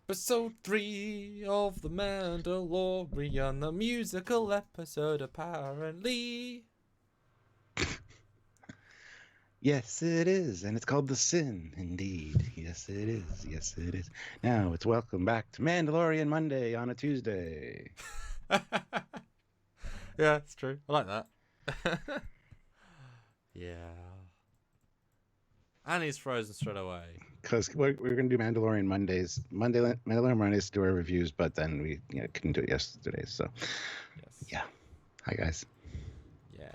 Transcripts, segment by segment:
Episode 3 of The Mandalorian, the musical episode apparently. Yes, it is, and it's called The Sin, indeed. Yes, it is. Yes, it is. Now, it's welcome back to Mandalorian Monday on a Tuesday. Yeah, it's true. I like that. Yeah. And he's frozen straight away. Because we're going to do Mandalorian Mondays, Mandalorian Mondays to do our reviews, but then we couldn't do it yesterday. So, Yes. yeah. Hi, guys. Yeah.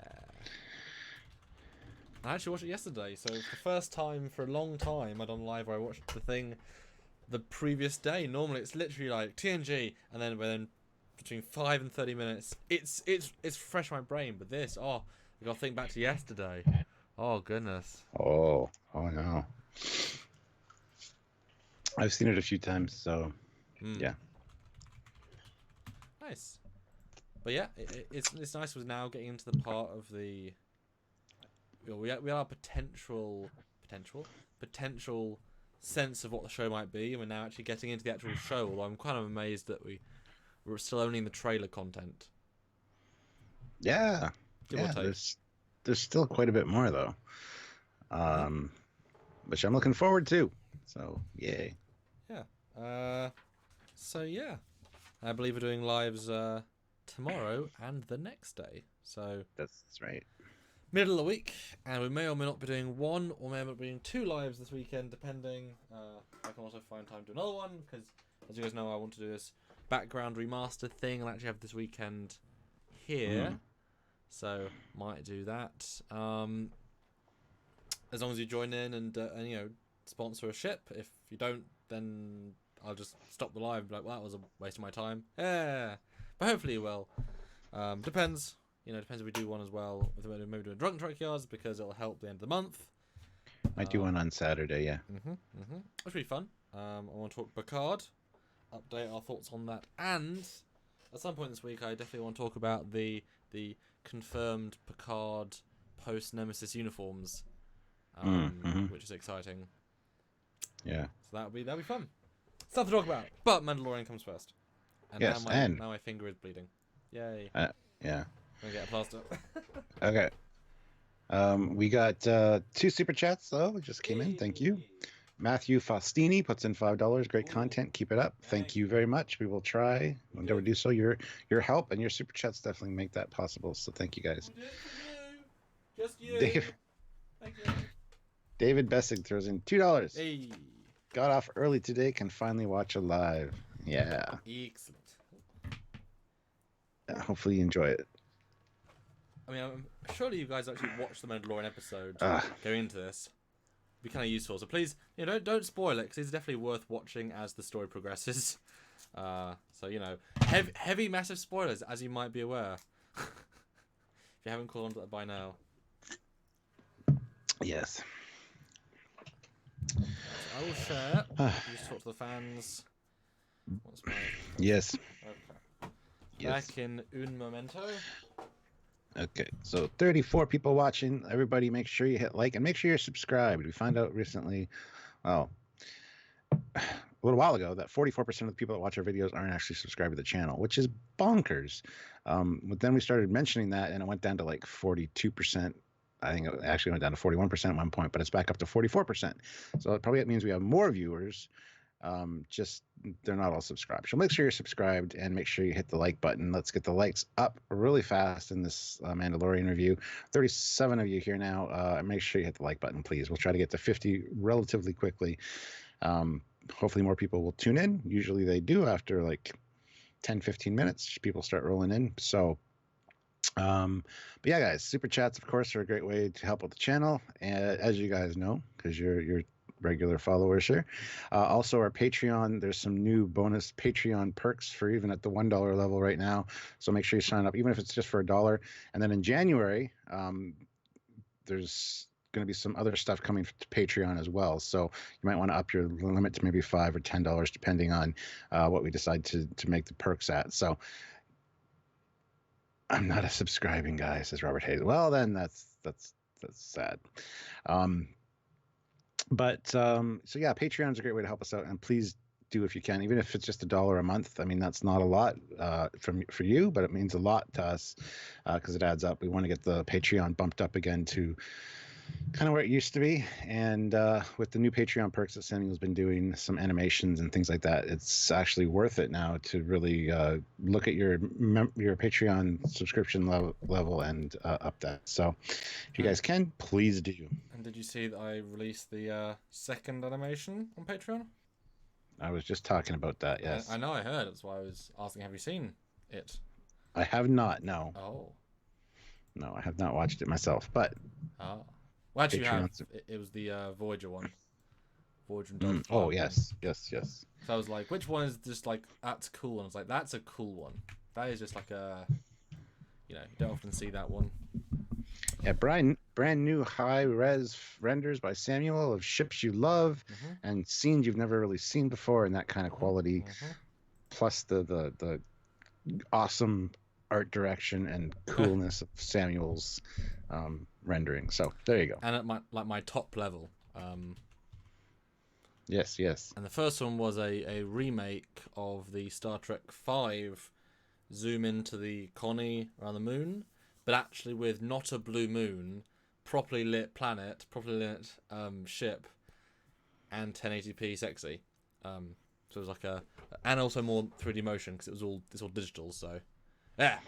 I actually watched it yesterday, so for the first time for a long time I'd on live where I watched the thing the previous day. Normally it's literally like TNG and then within between 5 and 30 minutes it's fresh in my brain, but this, I gotta think back to yesterday. Oh goodness. Oh no. I've seen it a few times, so yeah. Nice. But yeah, it's nice we're now getting into the part of the we are potential sense of what the show might be, and we're now actually getting into the actual show. Although I'm kind of amazed that we're still only in the trailer content. Yeah. Give or take. There's still quite a bit more though. Which I'm looking forward to. So, yay. Yeah. So yeah, I believe we're doing lives tomorrow and the next day. So That's right. middle of the week, and we may or may not be doing one, or may or may not be doing two lives this weekend, depending. I can also find time to do another one, because, as you guys know, I want to do this background remaster thing, and actually have this weekend here, so might do that. As long as you join in and sponsor a ship. If you don't, then I'll just stop the live and be like, well, that was a waste of my time. Yeah, but hopefully you will. Depends. Depends if we do one as well. Maybe do a drunk Trekyards because it'll help the end of the month. Might do one on Saturday, yeah. Which will be fun. I want to talk Picard, update our thoughts on that, and at some point this week, I definitely want to talk about the confirmed Picard post Nemesis uniforms, which is exciting. Yeah. So that'll be fun. Stuff to talk about. But Mandalorian comes first. And yes, now my finger is bleeding. Yay. Yeah. I'm gonna get a plaster. Okay. We got 2 super chats though. Just came in. Thank you. Matthew Faustini puts in $5. Great content. Keep it up. Thank you very much. We will try. We'll never do so. Your help and your super chats definitely make that possible. So thank you guys. We did it for you. Just you. Thank you. David Bessig throws in $2. Hey. Got off early today. Can finally watch a live. Yeah. Excellent. Hopefully you enjoy it. I mean, surely you guys actually watched the Mandalorian episode going into this. It'd be kind of useful. So please, don't spoil it, because it's definitely worth watching as the story progresses. So heavy, massive spoilers, as you might be aware. If you haven't caught on to that by now. Yes. So I will share. You just talk to the fans. What's my? Yes. Okay. Yes. Back in un momento. Okay, so 34 people watching. Everybody make sure you hit like and make sure you're subscribed. We found out recently, a little while ago, that 44% of the people that watch our videos aren't actually subscribed to the channel, which is bonkers. But then we started mentioning that, and it went down to like 42%. I think it actually went down to 41% at one point, but it's back up to 44%. So it means we have more viewers. Just they're not all subscribed. So make sure you're subscribed and make sure you hit the like button. Let's get the likes up really fast in this Mandalorian review. 37 of you here now. Make sure you hit the like button, please. We'll try to get to 50 relatively quickly. Hopefully more people will tune in. Usually they do after like 10-15 minutes. People start rolling in. So but yeah, guys, super chats of course are a great way to help with the channel, as you guys know, because you're regular followers here. Also our Patreon, there's some new bonus Patreon perks for even at the $1 level right now, so make sure you sign up, even if it's just for $1. And then in January, there's going to be some other stuff coming to Patreon as well, so you might want to up your limit to maybe $5 or $10 depending on what we decide to make the perks at. So I'm not a subscribing guy, says Robert Hayes. Well, then that's sad. So yeah, Patreon's a great way to help us out, and please do if you can, even if it's just $1 a month. I mean, that's not a lot for you, but it means a lot to us because it adds up. We want to get the Patreon bumped up again to kind of where it used to be. And with the new Patreon perks that Samuel's been doing, some animations and things like that, it's actually worth it now to really look at your Patreon subscription level and up that. So if you guys can, please do. And did you see that I released the second animation on Patreon? I was just talking about that, yes. I know, I heard. That's why I was asking, have you seen it? I have not, no. Oh. No, I have not watched it myself, but... Oh. Well, actually, you have. It was the Voyager one. Voyager and Dog. Oh, yes. So I was like, which one is just like, that's cool? And I was like, that's a cool one. That is just like a... You don't often see that one. Yeah, brand new high-res renders by Samuel of ships you love and scenes you've never really seen before, and that kind of quality, plus the awesome art direction and coolness of Samuel's rendering. So there you go. And at my top level. Yes. And the first one was a remake of the Star Trek V zoom into the Connie around the moon, but actually with not a blue moon, properly lit planet, properly lit ship, and 1080p sexy. So it was like and also more 3D motion because it's all digital. So yeah.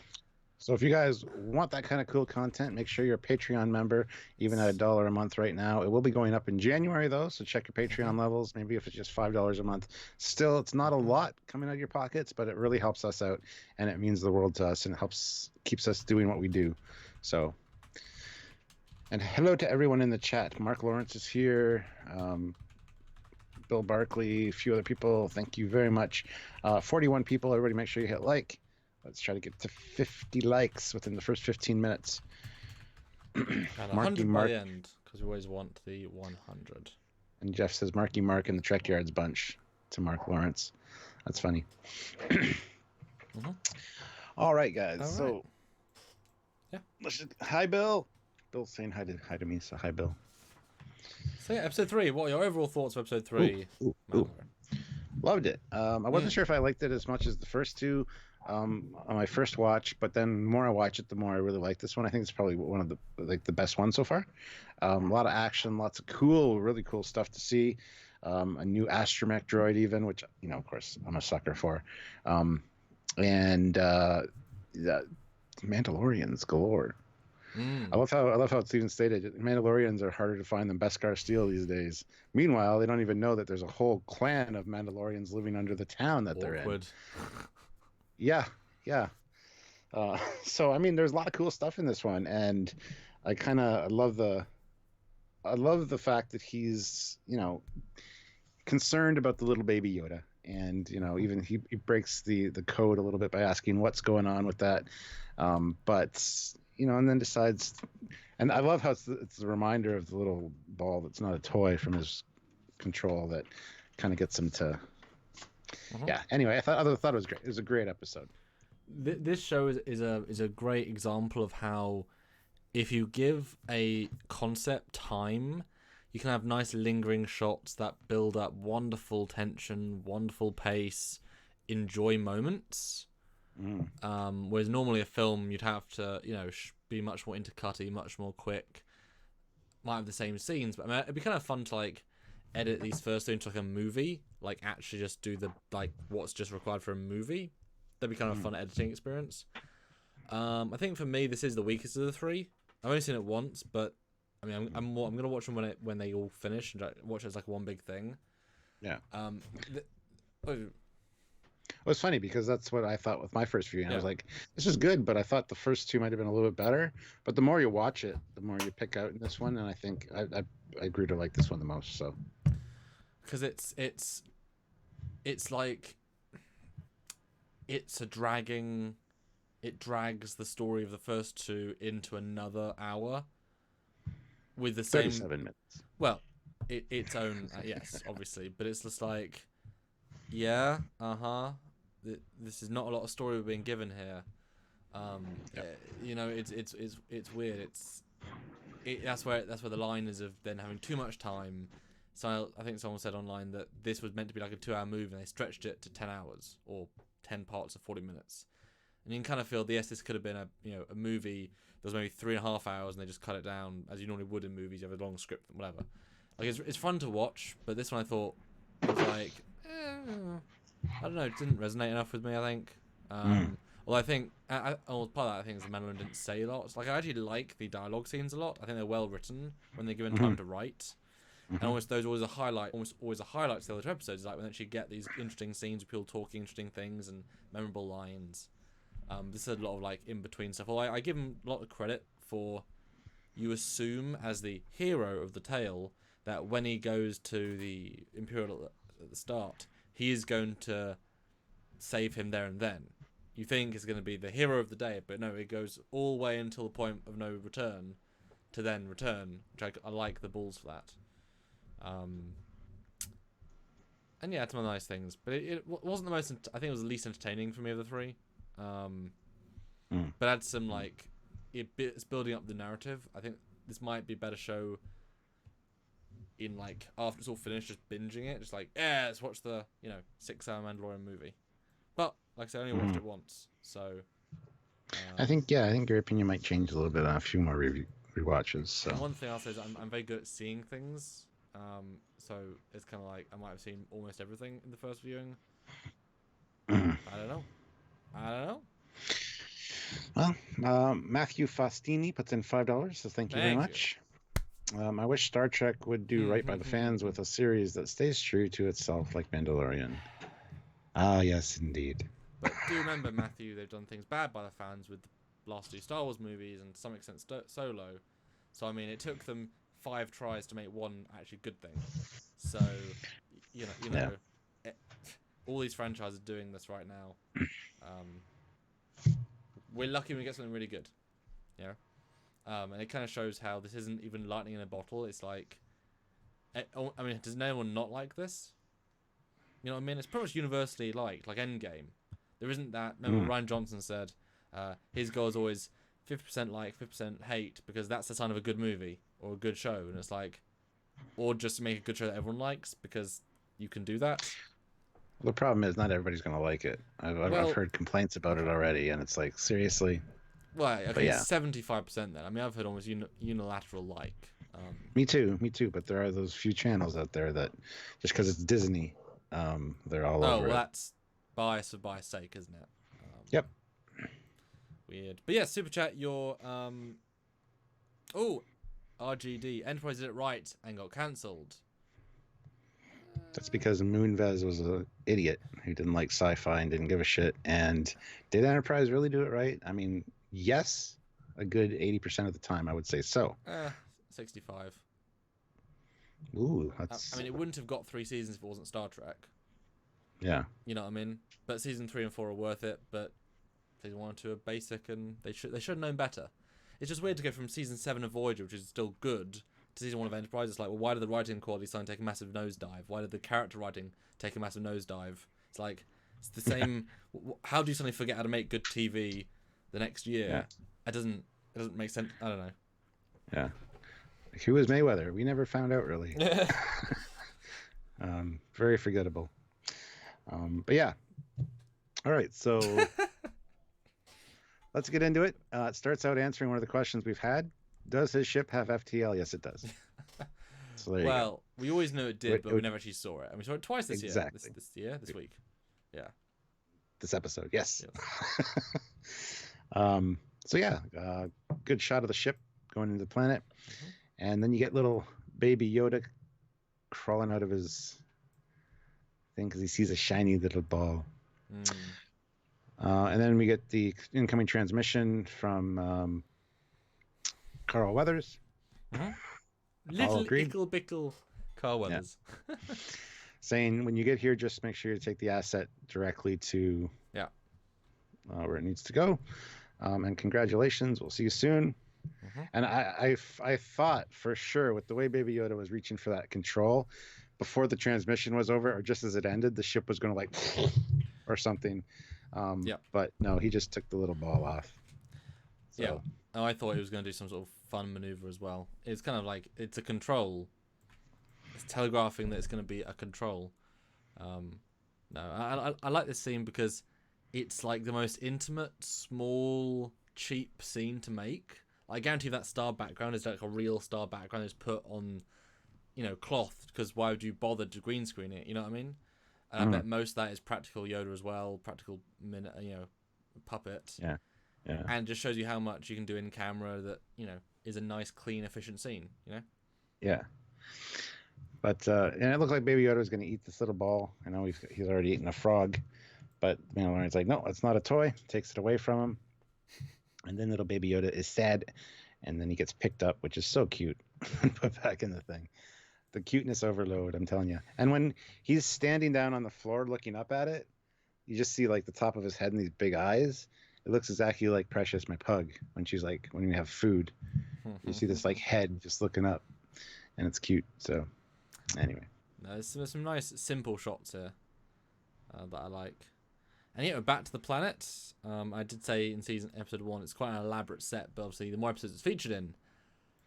So if you guys want that kind of cool content, make sure you're a Patreon member, even at $1 a month right now. It will be going up in January, though, so check your Patreon levels. Maybe if it's just $5 a month. Still, it's not a lot coming out of your pockets, but it really helps us out, and it means the world to us, and it keeps us doing what we do. So, and hello to everyone in the chat. Mark Lawrence is here. Bill Barkley, a few other people. Thank you very much. 41 people. Everybody make sure you hit like. Let's try to get to 50 likes within the first 15 minutes. And 100 by the end, because we always want the 100. And Jeff says Marky Mark and the Trekyards bunch to Mark Lawrence. That's funny. All right, guys. All right. So, yeah. Hi, Bill. Bill's saying hi to me, so hi, Bill. So yeah, episode 3. What are your overall thoughts of episode 3? Ooh. Loved it. I wasn't sure if I liked it as much as the first two. On my first watch, but then the more I watch it, the more I really like this one. I think it's probably one of the best ones so far. A lot of action, lots of really cool stuff to see. A new astromech droid even, which of course I'm a sucker for. And Mandalorians galore. I love how it's even stated. Mandalorians are harder to find than Beskar steel these days. Meanwhile, they don't even know that there's a whole clan of Mandalorians living under the town that they're in. Yeah. So I mean, there's a lot of cool stuff in this one, and I love the fact that he's concerned about the little baby Yoda, and even he breaks the code a little bit by asking what's going on with that, but and then decides, and I love how it's a reminder of the little ball that's not a toy from his control that kind of gets him to. Yeah. Anyway, I thought it was great. It was a great episode. This show is a great example of how, if you give a concept time, you can have nice lingering shots that build up wonderful tension, wonderful pace, enjoy moments. Whereas normally a film, you'd have to be much more intercutty, much more quick. Might have the same scenes, but it'd be kind of fun to edit these first two into a movie, actually just do the what's just required for a movie. That'd be kind of a fun editing experience. I think for me this is the weakest of the three. I've only seen it once, but I mean I'm gonna watch them when they all finish and watch it as one big thing. Yeah. It was funny because that's what I thought with my first viewing. I was like, this is good, but I thought the first two might have been a little bit better. But the more you watch it, the more you pick out in this one, and I think I grew to like this one the most. So, because it's like it drags the story of the first two into another hour with the same 37 minutes. Well, its own yes, obviously, but it's just like. This is not a lot of story we're being given here. It's weird. That's where the line is of then having too much time, So I think someone said online that this was meant to be like a 2-hour movie, and they stretched it to 10 hours or 10 parts of 40 minutes. And you can kind of feel, yes, this could have been a movie that was maybe 3.5 hours, and they just cut it down as you normally would in movies. You have a long script, whatever. Like it's fun to watch, but this one I thought was like, I don't know, it didn't resonate enough with me. I think. Although I think, part of that I think is the Mandalorian didn't say a lot. Like I actually like the dialogue scenes a lot. I think they're well written when they're given time to write. And almost those always always a highlight to the other episodes, like when they actually get these interesting scenes of people talking interesting things and memorable lines. This is a lot of like in between stuff. Well, I give him a lot of credit for. You assume as the hero of the tale that when he goes to the Imperial at the start, he is going to save him there and then. You think it's going to be the hero of the day, but no, it goes all the way until the point of no return to then return, which I like the balls for that. And yeah, it's one of the nice things, but it wasn't the most. I think it was the least entertaining for me of the three. But had some like it's building up the narrative. I think this might be a better show. In like after it's all finished, just binging it, just like let's watch the 6-hour Mandalorian movie. But like I said, I only watched it once, so. I think your opinion might change a little bit on a few more rewatches. So. And one thing I'll say is I'm very good at seeing things. So it's kind of like I might have seen almost everything in the first viewing. I don't know. Well, Matthew Faustini puts in $5, so thank you very much. I wish Star Trek would do right by the fans with a series that stays true to itself, like Mandalorian. Ah, yes, indeed. But do remember, Matthew, they've done things bad by the fans with the last 2 Star Wars movies and to some extent Solo. So I mean, it took them 5 tries to make one actually good thing. So all these franchises are doing this right now. We're lucky when we get something really good. And it kind of shows how this isn't even lightning in a bottle. It's like, I mean, does anyone not like this? You know what I mean? It's pretty much universally liked, like Endgame. There isn't that. Remember, Ryan Johnson said his goal is always 50% like, 50% hate, because that's the sign of a good movie or a good show. And it's like, or just make a good show that everyone likes, because you can do that. The problem is not everybody's going to like it. I've heard complaints about it already, and it's like, seriously. Well, okay, 75% then. I mean, I've heard almost unilateral like. Me too. But there are those few channels out there that, just because it's Disney, they're all over it. Oh, well, that's bias for bias' sake, isn't it? Yep. Weird. But yeah, Super Chat, your... RGD. Enterprise did it right and got cancelled. That's because Moonves was an idiot who didn't like sci-fi and didn't give a shit. And did Enterprise really do it right? I mean... Yes, a good 80% of the time, I would say so. 65. Ooh, that's... I mean, it wouldn't have got 3 seasons if it wasn't Star Trek. Yeah. You know what I mean? But season 3 and 4 are worth it, but season 1 and 2 are basic, and they should have known better. It's just weird to go from season 7 of Voyager, which is still good, to season 1 of Enterprise. It's like, well, why did the writing quality suddenly take a massive nosedive? Why did the character writing take a massive nosedive? It's like, it's the same... How do you suddenly forget how to make good TV... the next year? Yeah. It doesn't make sense. I don't know. Yeah. Who is Mayweather? We never found out really. Very forgettable. But yeah. All right. So let's get into it. It starts out answering one of the questions we've had. Does his ship have FTL? Yes, it does. So there you go. We always knew it did, but we never actually saw it. And we saw it twice this year. This week. Yeah. This episode. Yes. So yeah, good shot of the ship going into the planet, and then you get little baby Yoda crawling out of his thing because he sees a shiny little ball. And then we get the incoming transmission from Carl Weathers. Little bickle Carl Weathers. Yeah. Saying when you get here, just make sure you take the asset directly to where it needs to go. And congratulations, we'll see you soon. And I thought for sure with the way Baby Yoda was reaching for that control before the transmission was over, or just as it ended, the ship was going to like or something. But no, he just took the little ball off. So. Yeah. Oh, I thought he was going to do some sort of fun maneuver as well. It's kind of like it's a control, it's telegraphing that it's going to be a control. No, I like this scene because it's like the most intimate, small, cheap scene to make. I guarantee that star background is like a real star background is put on, cloth, because why would you bother to green screen it? You know what I mean? And I bet most of that is practical Yoda as well, practical puppet. Yeah. And it just shows you how much you can do in camera that, is a nice, clean, efficient scene, Yeah. But and it looked like Baby Yoda was going to eat this little ball. I know he's already eaten a frog, but Mandalorian's like, no, it's not a toy. Takes it away from him, and then little Baby Yoda is sad, and then he gets picked up, which is so cute, and put back in the thing. The cuteness overload, I'm telling you. And when he's standing down on the floor looking up at it, you just see like the top of his head and these big eyes. It looks exactly like Precious, my pug, when we have food. You see this like head just looking up, and it's cute. So. Anyway, there's some nice simple shots here that I like. And back to the planet. I did say in episode 1 it's quite an elaborate set, but obviously the more episodes it's featured in,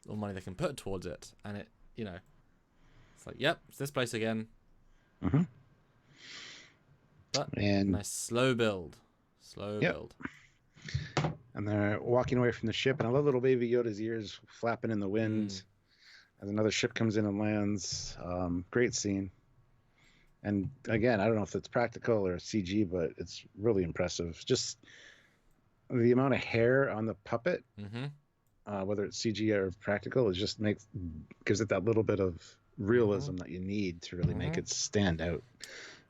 the more money they can put towards it. And it, it's like, yep, it's this place again. Mm-hmm. But and nice slow build. Build. And they're walking away from the ship, and I love little Baby Yoda's ears flapping in the wind. As another ship comes in and lands. Great scene. And again, I don't know if it's practical or CG, but it's really impressive. Just the amount of hair on the puppet, whether it's CG or practical, gives it that little bit of realism that you need to really make it stand out.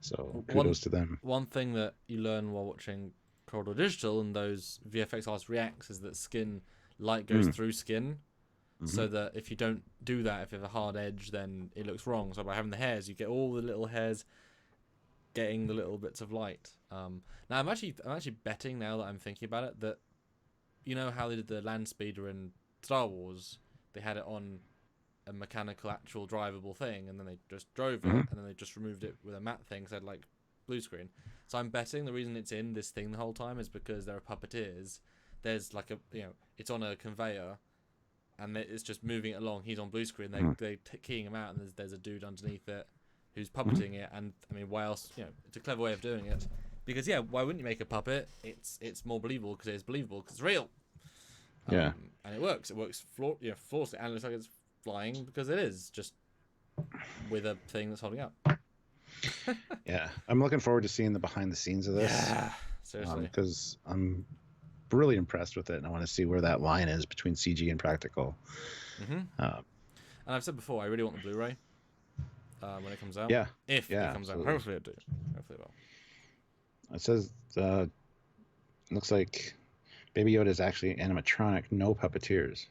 So kudos to them. One thing that you learn while watching Corridor Digital and those VFX artists reacts is that light goes through skin. So that if you don't do that, if you have a hard edge, then it looks wrong. So by having the hairs, you get all the little hairs getting the little bits of light. Now I'm actually betting, now that I'm thinking about it, that how they did the land speeder in Star Wars, they had it on a mechanical, actual drivable thing, and then they just drove it, and then they just removed it with a matte thing, so it had like blue screen. So I'm betting the reason it's in this thing the whole time is because there are puppeteers. There's like it's on a conveyor. And it's just moving it along. He's on blue screen. They're keying him out, and there's a dude underneath it who's puppeting it. And I mean, why else? It's a clever way of doing it. Because why wouldn't you make a puppet? It's more believable because it's believable because it's real. And it works. It works flawlessly, and it looks like it's flying because it is just with a thing that's holding up. Yeah, I'm looking forward to seeing the behind the scenes of this. Yeah, seriously. Because I'm really impressed with it, and I want to see where that line is between CG and practical. And I've said before, I really want the Blu-ray when it comes out. If it comes out, hopefully it do. Hopefully it will. It says looks like Baby Yoda is actually animatronic, no puppeteers.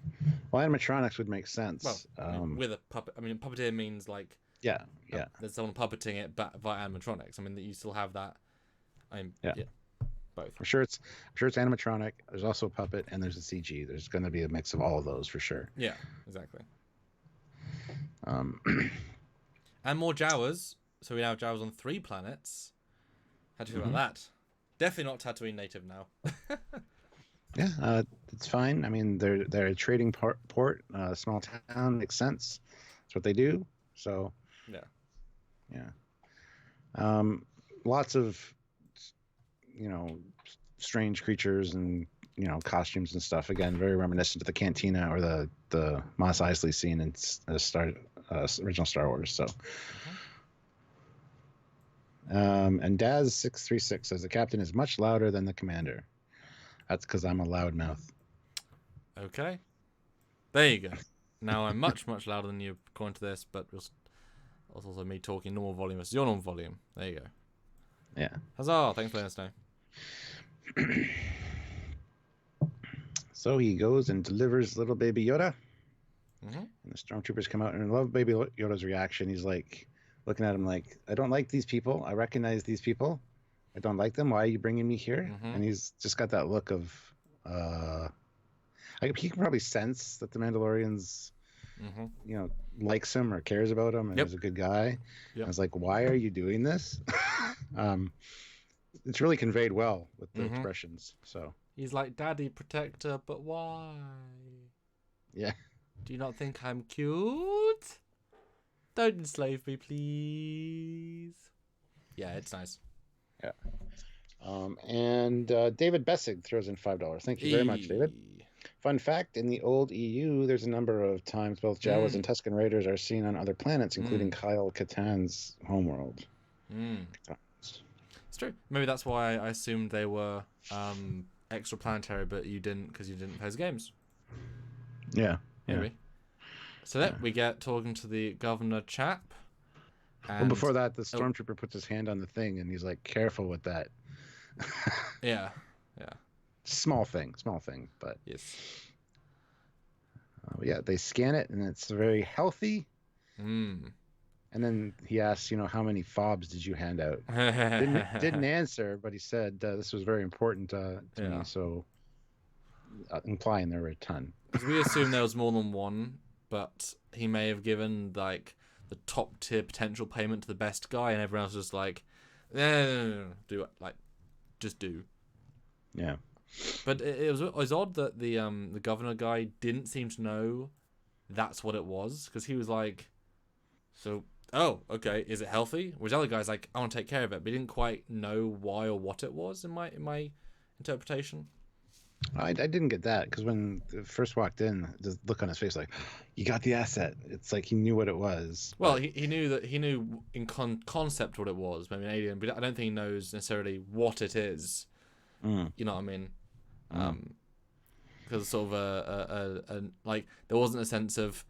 Well, animatronics would make sense. Well, with a puppet, I mean, puppeteer means like there's someone puppeting it via animatronics. I mean, that you still have that. Both. I'm sure it's animatronic. There's also a puppet, and there's a CG. There's going to be a mix of all of those for sure. Yeah, exactly. And more Jawas. So we now have Jawas on 3 planets. How do you feel about that? Definitely not Tatooine native now. Yeah, it's fine. I mean, they're a trading port, small town, makes sense. That's what they do. So lots of strange creatures and costumes and stuff. Again, very reminiscent of the cantina or the Mos Eisley scene in original Star Wars. So, and Daz 636 says the captain is much louder than the commander. That's because I'm a loudmouth. Okay, there you go. Now I'm much louder than you according to this, but it's also me talking normal volume versus your normal volume. There you go. Yeah. Huzzah! Thanks for letting us know. So he goes and delivers little Baby Yoda. And the stormtroopers come out, and I love Baby Yoda's reaction. He's like looking at him like, I don't like these people. I recognize these people. I don't like them. Why are you bringing me here? And he's just got that look of he can probably sense that the Mandalorian's likes him or cares about him and is a good guy. I was like, why are you doing this? It's really conveyed well with the expressions. So he's like, Daddy protector, but why? Yeah. Do you not think I'm cute? Don't enslave me, please. Yeah, it's nice. Yeah. And David Bessig throws in $5. Thank you very much, David. Fun fact, in the old EU, there's a number of times both Jawas and Tusken Raiders are seen on other planets, including Kyle Katarn's homeworld. It's true. Maybe that's why I assumed they were extraplanetary, but you didn't because you didn't play the games. Yeah. Maybe. So then we get talking to the governor chap. And well, before that, the stormtrooper puts his hand on the thing, and he's like, careful with that. Yeah. Small thing, but yes. Yeah, they scan it, and it's very healthy. And then he asks, how many fobs did you hand out? Didn't answer, but he said this was very important to me, so implying there were a ton. Because we assume there was more than one, but he may have given like the top tier potential payment to the best guy, and everyone else was just like, no, do it, like, just do. Yeah. But it was odd that the governor guy didn't seem to know that's what it was, because he was like, so, oh, okay, is it healthy? Whereas the other guy's like, I want to take care of it, but he didn't quite know why or what it was in my interpretation. I didn't get that, because when I first walked in, the look on his face like, you got the asset. It's like he knew what it was. Well, he knew in concept what it was, maybe an alien, but I don't think he knows necessarily what it is. You know what I mean? Because sort of a like there wasn't a sense of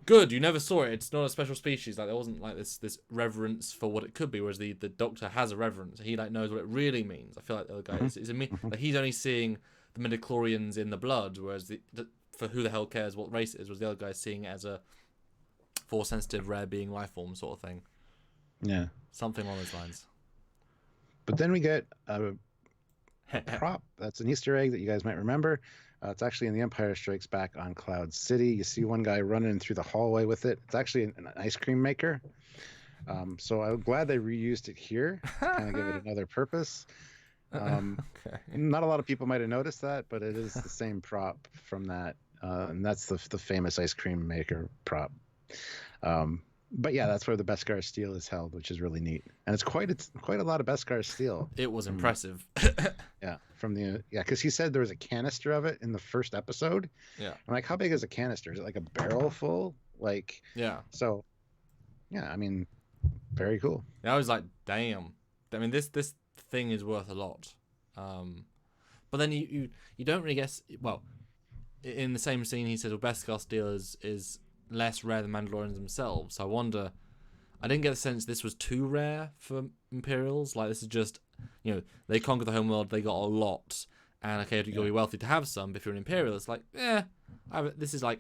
good. You never saw it. It's not a special species. Like there wasn't like this reverence for what it could be. Whereas the Doctor has a reverence. He like knows what it really means. I feel like the other guy is like he's only seeing the midichlorians in the blood, whereas the for who the hell cares what race it is, was the other guy seeing it as a force sensitive rare being life form sort of thing. Yeah, something along those lines. But then we get a prop. That's an Easter egg that you guys might remember. It's actually in The Empire Strikes Back on Cloud City. You see one guy running through the hallway with it. It's actually an ice cream maker. So I'm glad they reused it here to kind of give it another purpose. Okay. Not a lot of people might have noticed that, but it is the same prop from that. And that's the famous ice cream maker prop. But yeah, that's where the Beskar steel is held, which is really neat, and it's quite a lot of Beskar steel. It was impressive. Yeah, because he said there was a canister of it in the first episode. Yeah, I'm like, how big is a canister? Is it like a barrel full? Like, yeah. So, yeah, I mean, very cool. Yeah, I was like, damn. I mean, this thing is worth a lot. But then you don't really guess. Well, in the same scene, he says, well, Beskar steel is less rare than Mandalorians themselves. So I wonder, I didn't get the sense this was too rare for Imperials. Like this is just, they conquered the homeworld, they got a lot, and okay, you got to be wealthy to have some. But if you're an Imperial, it's like, this is like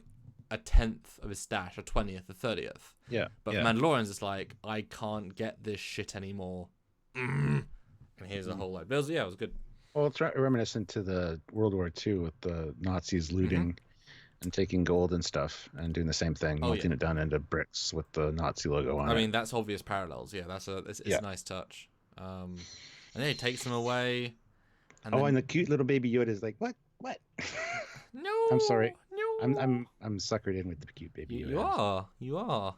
a 10th of his stash, a 20th, a 30th. Yeah. But for Mandalorians, it's like, I can't get this shit anymore. And here's a whole lot. It was good. Well, it's reminiscent to the World War II with the Nazis looting and taking gold and stuff and doing the same thing, melting it down into bricks with the Nazi logo on it. I mean, that's obvious parallels. Yeah, it's a nice touch. And then he takes them away. And and the cute little baby Yoda is like, what? No, I'm sorry. No, I'm suckered in with the cute baby Yoda. You are.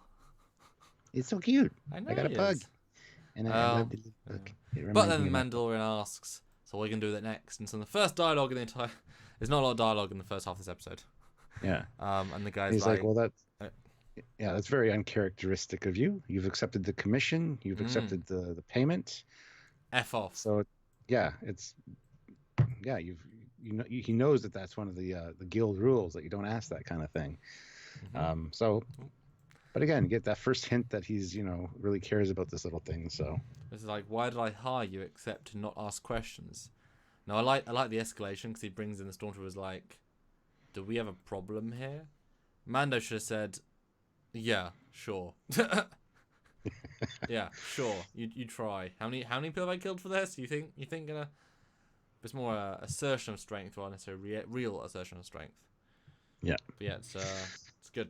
It's so cute. I know. I got a pug. And I love the book. But then the Mandalorian asks, so what are you going to do with it next? And so the first dialogue in the entire... There's not a lot of dialogue in the first half of this episode. Yeah. And the guy's he's like, well, that's very uncharacteristic of you. You've accepted the commission. You've accepted the payment. F off. So, he knows that's one of the guild rules, that you don't ask that kind of thing. But again, you get that first hint that he's, really cares about this little thing. So this is like, why did I hire you except to not ask questions? Now I like the escalation because he brings in the stormtroopers like, do we have a problem here? Mando should have said, yeah, sure. Yeah, sure. You try. How many people have I killed for this? You think it's more assertion of strength rather than necessarily real assertion of strength. Yeah. But yeah, it's good.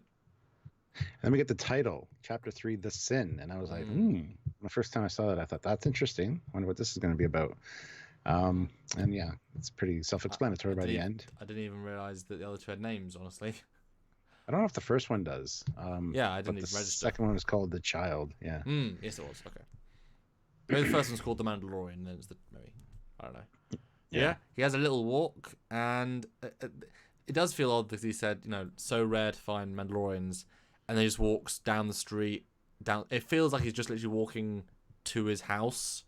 And then we get the title, Chapter 3, The Sin. And I was like, the first time I saw that, I thought, that's interesting. I wonder what this is going to be about. And yeah, it's pretty self-explanatory by the end. I didn't even realize that the other two had names, honestly. I don't know if the first one does. Yeah, I but didn't the even register. second one is called The Child. Yeah. Yes, it was. Okay. Maybe the first one's called The Mandalorian, then it's maybe. I don't know. Yeah, he has a little walk, and it does feel odd because he said, so rare to find Mandalorians, and then he just walks down the street. It feels like he's just literally walking to his house.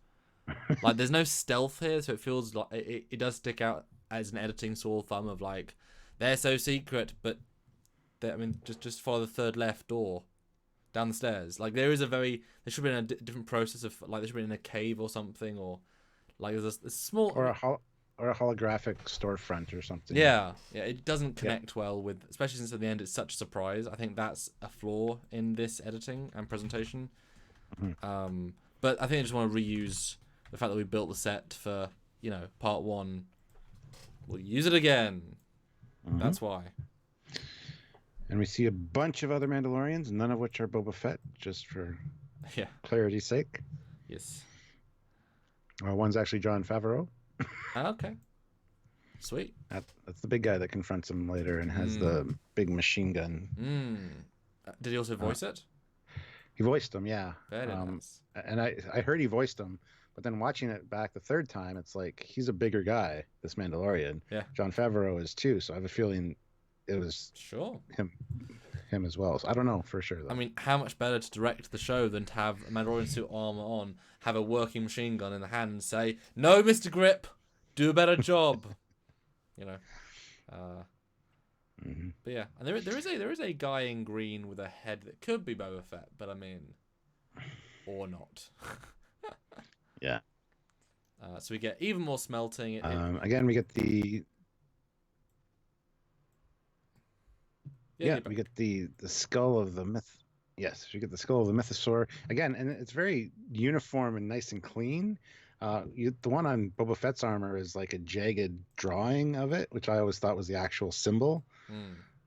Like, there's no stealth here, so it feels like it does stick out as an editing sore thumb of like, they're so secret, but just follow the third left door down the stairs. Like, there should have been a different process of, like, they should have been in a cave or something, or like there's a small Or a holographic storefront or something. Yeah, it doesn't connect well with, especially since at the end it's such a surprise. I think that's a flaw in this editing and presentation. Mm-hmm. But I think I just want to reuse the fact that we built the set for, part one. We'll use it again. Mm-hmm. That's why. And we see a bunch of other Mandalorians, none of which are Boba Fett, just for clarity's sake. Yes. One's actually Jon Favreau. Okay. Sweet. That's the big guy that confronts him later and has the big machine gun. Did he also voice it? He voiced him, yeah. Very nice. And I heard he voiced him, but then watching it back the third time, it's like he's a bigger guy, this Mandalorian. Yeah. Jon Favreau is too, so I have a feeling it was him as well. So I don't know for sure, though. I mean, how much better to direct the show than to have a Mandalorian suit armor on, have a working machine gun in the hand, and say, "No, Mr. Grip, do a better job." But yeah, and there is a guy in green with a head that could be Boba Fett, but I mean, or not. Yeah. So we get even more smelting. Again, we get the. We get the skull of the myth. Yes, we get the skull of the mythosaur again, and it's very uniform and nice and clean. The one on Boba Fett's armor is like a jagged drawing of it, which I always thought was the actual symbol.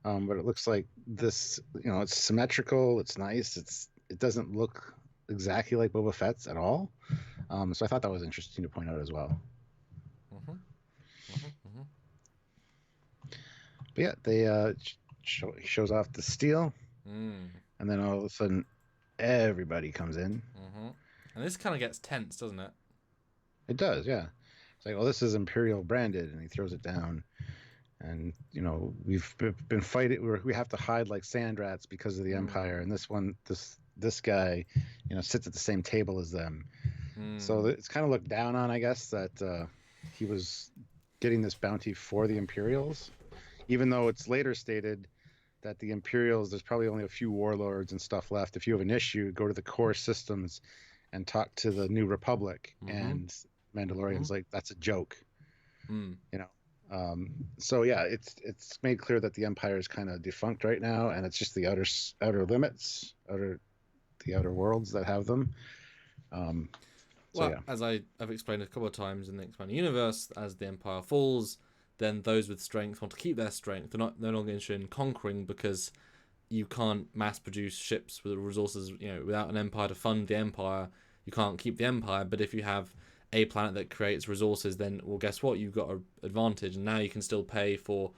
But it looks like this. It's symmetrical. It's nice. It doesn't look exactly like Boba Fett's at all. So I thought that was interesting to point out as well. But yeah, they shows off the steel, and then all of a sudden, everybody comes in. And this kind of gets tense, doesn't it? It does, yeah. It's like, oh, this is Imperial branded, and he throws it down. And we've been fighting. We have to hide like sand rats because of the Empire. And this guy, sits at the same table as them. So it's kind of looked down on, I guess, that he was getting this bounty for the Imperials, even though it's later stated that the Imperials, there's probably only a few warlords and stuff left. If you have an issue, go to the core systems and talk to the New Republic. And Mandalorian's like, that's a joke. So yeah, it's made clear that the Empire is kind of defunct right now, and it's just the outer limits, the outer worlds that have them. As I've explained a couple of times in the expanding universe, as the Empire falls, then those with strength want to keep their strength. They're not interested in conquering, because you can't mass produce ships with the resources. Without an empire to fund the empire, you can't keep the empire. But if you have a planet that creates resources, then, well, guess what? You've got an advantage, and now you can still pay for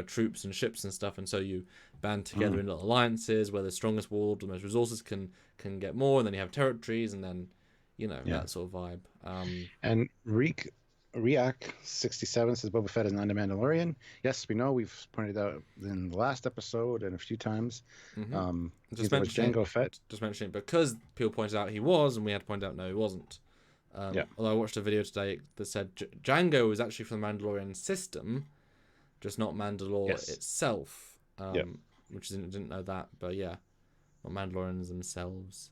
troops and ships and stuff. And so you band together in little alliances where the strongest warlord with the most resources can get more, and then you have territories, and then that sort of vibe. And Riak 67 says Boba Fett is not a Mandalorian. Yes, we know. We've pointed out in the last episode and a few times. Just mentioning Jango Fett. Just mentioning because people pointed out he was, and we had to point out no, he wasn't. Although I watched a video today that said Jango was actually from the Mandalorian system, just not Mandalore itself. Which didn't know that, but yeah, not Mandalorians themselves.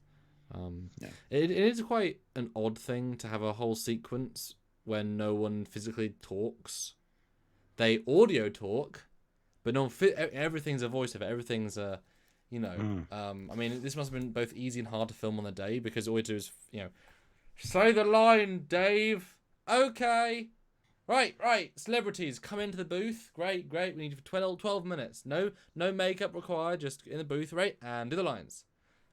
It is quite an odd thing to have a whole sequence when no one physically talks. They audio talk, but everything's a voiceover. Everything's a, I mean, this must have been both easy and hard to film on the day, because all we do is, say the line, Dave. Okay. Right. Celebrities, come into the booth. Great. We need 12 minutes. No makeup required, just in the booth, right? And do the lines.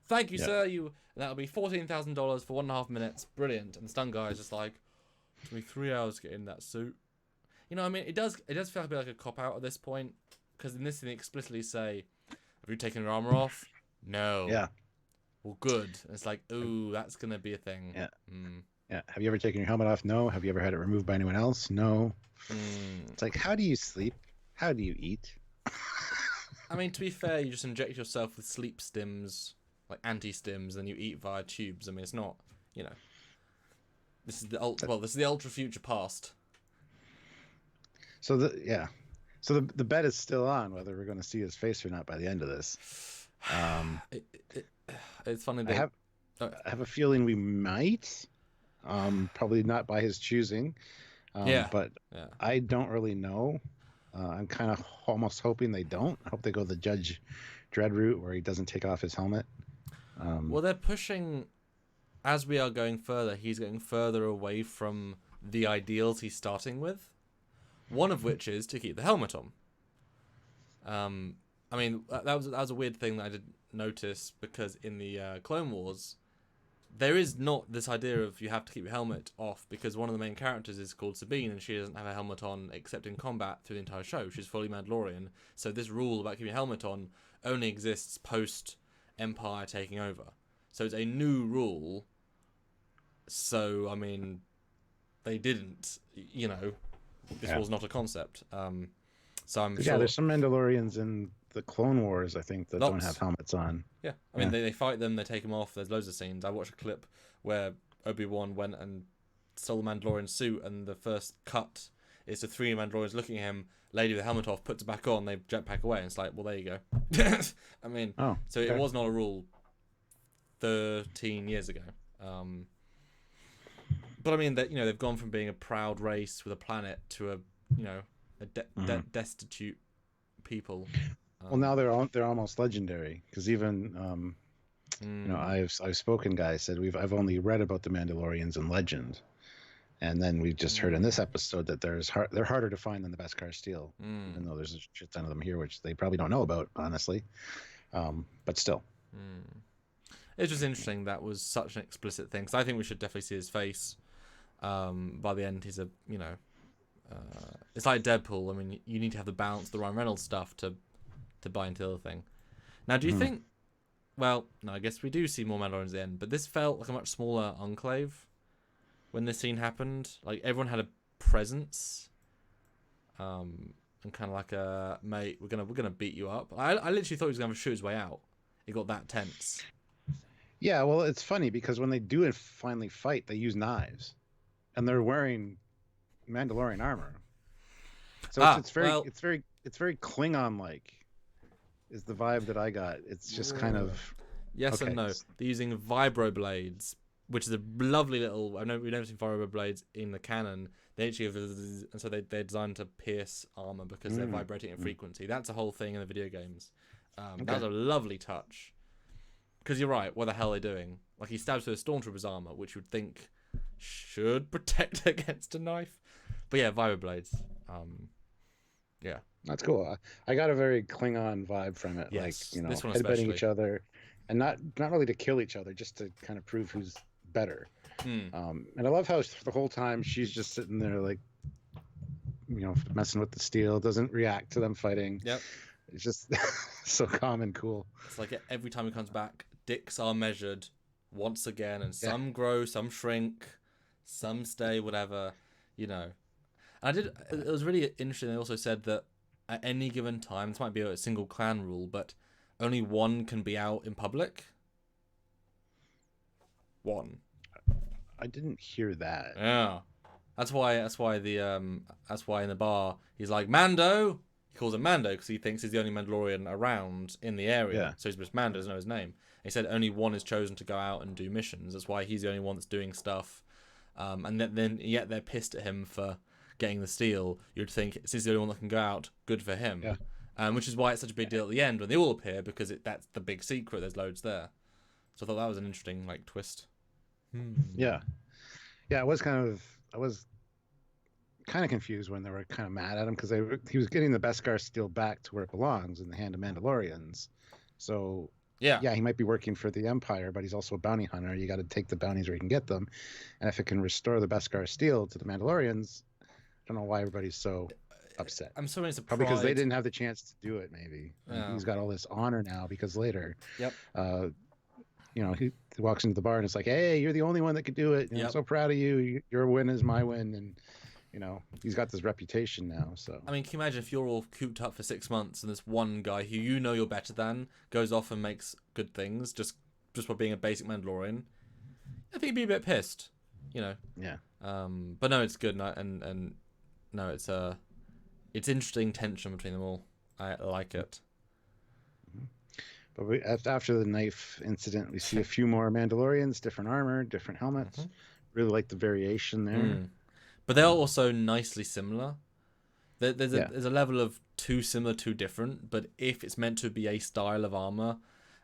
Thank you, sir. That'll be $14,000 for 1.5 minutes. Brilliant. And the stun guy is just like, it took me 3 hours to get in that suit. I mean, it does feel a bit like a cop out at this point, because in this thing they explicitly say Have you taken your armor off? No. Yeah. Well, good. It's like, ooh, that's gonna be a thing. Yeah. Yeah. Have you ever taken your helmet off? No. Have you ever had it removed by anyone else? No. It's like, how do you sleep? How do you eat? I mean, to be fair, you just inject yourself with sleep stims, like anti-stims, and you eat via tubes. I mean, it's not, you know. This is the ultra future past. So the bet is still on whether we're going to see his face or not by the end of this. It's funny I have a feeling we might. Probably not by his choosing. But I don't really know. I'm kind of almost hoping they don't. I hope they go the Judge Dredd route where he doesn't take off his helmet. Well, they're pushing, as we are going further, he's getting further away from the ideals he's starting with. One of which is to keep the helmet on. I mean, that was a weird thing that I didn't notice, because in the Clone Wars, there is not this idea of you have to keep your helmet off, because one of the main characters is called Sabine, and she doesn't have a helmet on except in combat through the entire show. She's fully Mandalorian, so this rule about keeping your helmet on only exists post Empire taking over. So it's a new rule. So I mean, they didn't, you know, this was not a concept. So I'm sure. There's some Mandalorians in the Clone Wars, I think, that don't have helmets on. Yeah, I mean, they fight them, they take them off. There's loads of scenes. I watched a clip where Obi-Wan went and stole the Mandalorian suit, and the first cut is the 3 Mandalorians looking at him, lady with the helmet off, puts it back on, they jetpack away, and it's like, well, there you go. I mean, it was not a rule 13 years ago. But I mean, that, you know, they've gone from being a proud race with a planet to a destitute people. Well, now they're almost legendary, because even you know, I've spoken guys said I've only read about the Mandalorians in legend, and then we just heard in this episode that they're harder to find than the Beskar Steel, even though there's a shit ton of them here, which they probably don't know about, honestly. But still, it's just interesting that was such an explicit thing, because I think we should definitely see his face. By the end, he's a, you know, it's like Deadpool. I mean, you need to have the balance, the Ryan Reynolds stuff to buy into the other thing. Now, do you think? Well, no, I guess we do see more Mandalorians at the end, but this felt like a much smaller enclave when this scene happened. Like, everyone had a presence, and kind of like a, mate, we're gonna beat you up. I literally thought he was gonna shoot his way out. It got that tense. Yeah, well, it's funny because when they do finally fight, they use knives, and they're wearing Mandalorian armor. So it's very Klingon-like. Is the vibe that I got. It's just kind of... Yes and no. They're using vibroblades, which is a lovely little... we've never seen vibroblades in the canon. They actually have... And so they're designed to pierce armor because they're vibrating in frequency. That's a whole thing in the video games. That was a lovely touch. Because you're right, what the hell are they doing? Like, he stabs through a stormtrooper's armor, which you would think should protect against a knife. But yeah, vibroblades. Yeah. That's cool. I got a very Klingon vibe from it, yes, like, you know, headbutting each other, and not really to kill each other, just to kind of prove who's better. And I love how the whole time she's just sitting there, like, you know, messing with the steel, doesn't react to them fighting. Yep. It's just so calm and cool. It's like every time he comes back, dicks are measured once again, and some grow, some shrink, some stay, whatever, you know. And it was really interesting. They also said that at any given time, this might be a single clan rule, but only one can be out in public. One. I didn't hear that. Yeah, that's why in the bar he's like, Mando. He calls him Mando because he thinks he's the only Mandalorian around in the area. Yeah. So he's just Mando, doesn't know his name. He said only one is chosen to go out and do missions. That's why he's the only one that's doing stuff. And then yet they're pissed at him for getting the steel. You'd think since he's the only one that can go out, good for him. Yeah. Which is why it's such a big deal at the end when they all appear, because that's the big secret. There's loads there. So I thought that was an interesting twist. Yeah. I was kind of confused when they were kind of mad at him because he was getting the Beskar steel back to where it belongs in the hand of Mandalorians. So yeah, he might be working for the Empire, but he's also a bounty hunter. You got to take the bounties where you can get them, and if it can restore the Beskar steel to the Mandalorians, I don't know why everybody's so upset. I'm so surprised. Probably because they didn't have the chance to do it. Maybe Yeah. he's got all this honor now because later, Yep. He walks into the bar and it's like, hey, you're the only one that could do it. I'm so proud of you. Your win is my win, and he's got this reputation now. So I mean, can you imagine if you're all cooped up for 6 months and this one guy who you're better than goes off and makes good things just by being a basic Mandalorian? I think he'd be a bit pissed, Yeah. But no, it's good, and no, it's interesting tension between them all. I like it. But after the knife incident, we see a few more Mandalorians, different armor, different helmets. Really like the variation there. But they're also nicely similar. There's a level of too similar, too different. But if it's meant to be a style of armor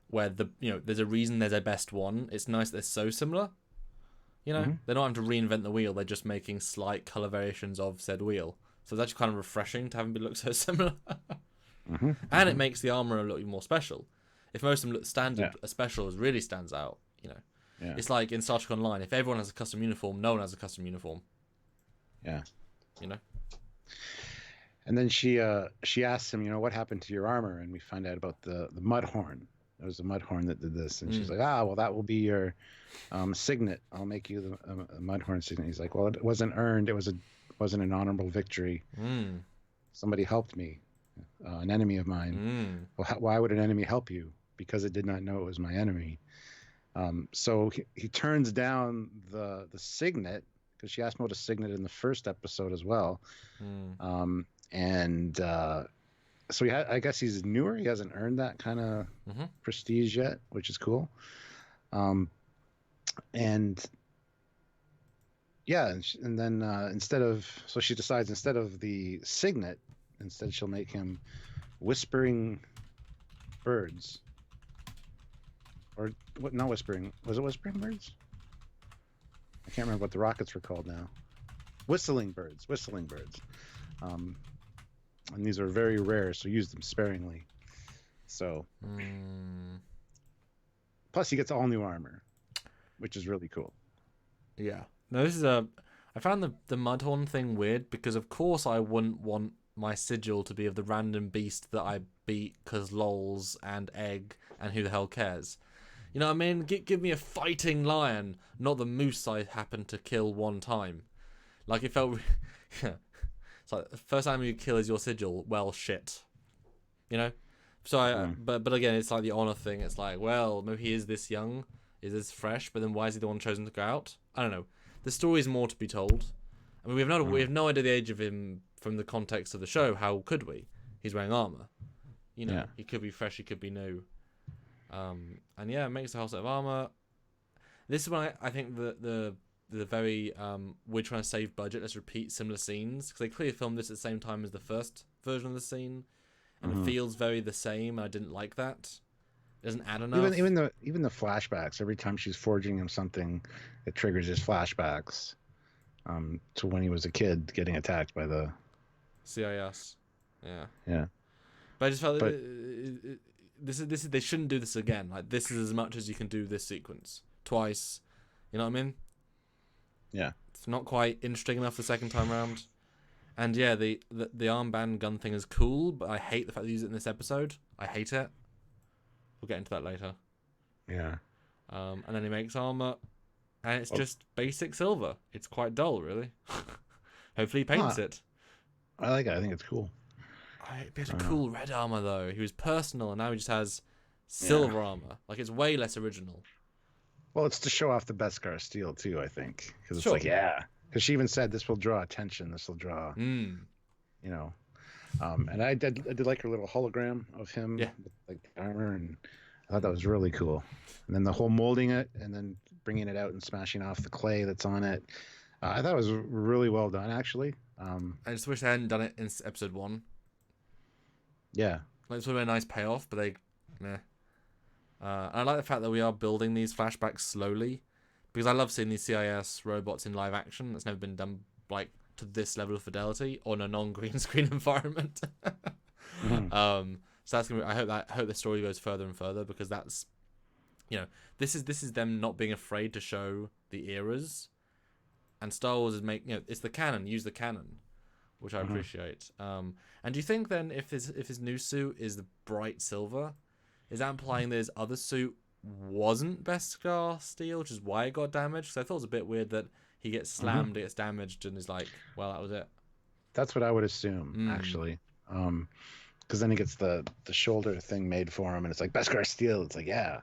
where there's a reason there's a best one, it's nice they're so similar. They're not having to reinvent the wheel. They're just making slight color variations of said wheel. So it's actually kind of refreshing to have them look so similar. And it makes the armor a little more special. If most of them look standard, a special really stands out. It's like in Star Trek Online. If everyone has a custom uniform, no one has a custom uniform. Yeah. And then she asks him, what happened to your armor? And we find out about the Mudhorn. It was the Mudhorn that did this. And she's like, well, that will be your signet. I'll make you the Mudhorn signet. He's like, well, it wasn't earned. It wasn't an honorable victory. Somebody helped me. An enemy of mine. Well, why would an enemy help you? Because it did not know it was my enemy. So he turns down the signet, because she asked him about a signet in the first episode as well. So I guess he's newer. He hasn't earned that kind of prestige yet, which is cool. And then she decides instead of the signet, she'll make him whispering birds. Or what? Not whispering. Was it whispering birds? I can't remember what the rockets were called now. Whistling birds. And these are very rare, so use them sparingly. So, plus he gets all new armor, which is really cool. Yeah. No, this is I found the Mudhorn thing weird because of course I wouldn't want my sigil to be of the random beast that I beat because lols and egg and who the hell cares. You know what I mean? Give me a fighting lion, not the moose I happened to kill one time. Like it felt. It's like the first time you kill is your sigil. Well, shit. So but again, it's like the honor thing. It's like, well, maybe he is this young, is this fresh, but then why is he the one chosen to go out? I don't know. The story is more to be told. I mean, we have no idea the age of him from the context of the show. How could we? He's wearing armor. He could be fresh. He could be new. And it makes a whole set of armor. This is when I think the very we're trying to save budget. Let's repeat similar scenes because they clearly filmed this at the same time as the first version of the scene, and it feels very the same. I didn't like that. It doesn't add enough. Even the flashbacks. Every time she's forging him something, it triggers his flashbacks to when he was a kid getting attacked by the CIS. Yeah. But I just felt this is they shouldn't do this again. Like this is as much as you can do this sequence twice. You know what I mean? Yeah. It's not quite interesting enough the second time around. And yeah, the armband gun thing is cool, but I hate the fact they use it in this episode. I hate it. We'll get into that later. Yeah. And then he makes armor, and it's just basic silver. It's quite dull, really. Hopefully he paints it. I like it. I think it's cool. He had a cool red armor, though. He was personal, and now he just has silver armor. Like, it's way less original. Well, it's to show off the Beskar steel, too, I think. Because it's because she even said this will draw attention. This will draw, and I did like her little hologram of him with like armor, and I thought that was really cool. And then the whole molding it and then bringing it out and smashing off the clay that's on it. I thought it was really well done, actually. I just wish they hadn't done it in episode 1. Yeah. Like, it's would have been a nice payoff, but and I like the fact that we are building these flashbacks slowly, because I love seeing these CIS robots in live action. It's never been done like to this level of fidelity on a non-green screen environment. So that's gonna be, I hope the story goes further and further, because that's, this is them not being afraid to show the eras, and Star Wars is it's the canon. Use the canon. which I appreciate. And do you think then if his new suit is the bright silver, is that implying that his other suit wasn't Beskar steel, which is why it got damaged? Because I thought it was a bit weird that he gets slammed, it gets damaged, and is like, well, that was it. That's what I would assume, actually. Because then he gets the shoulder thing made for him, and it's like Beskar steel. It's like, yeah.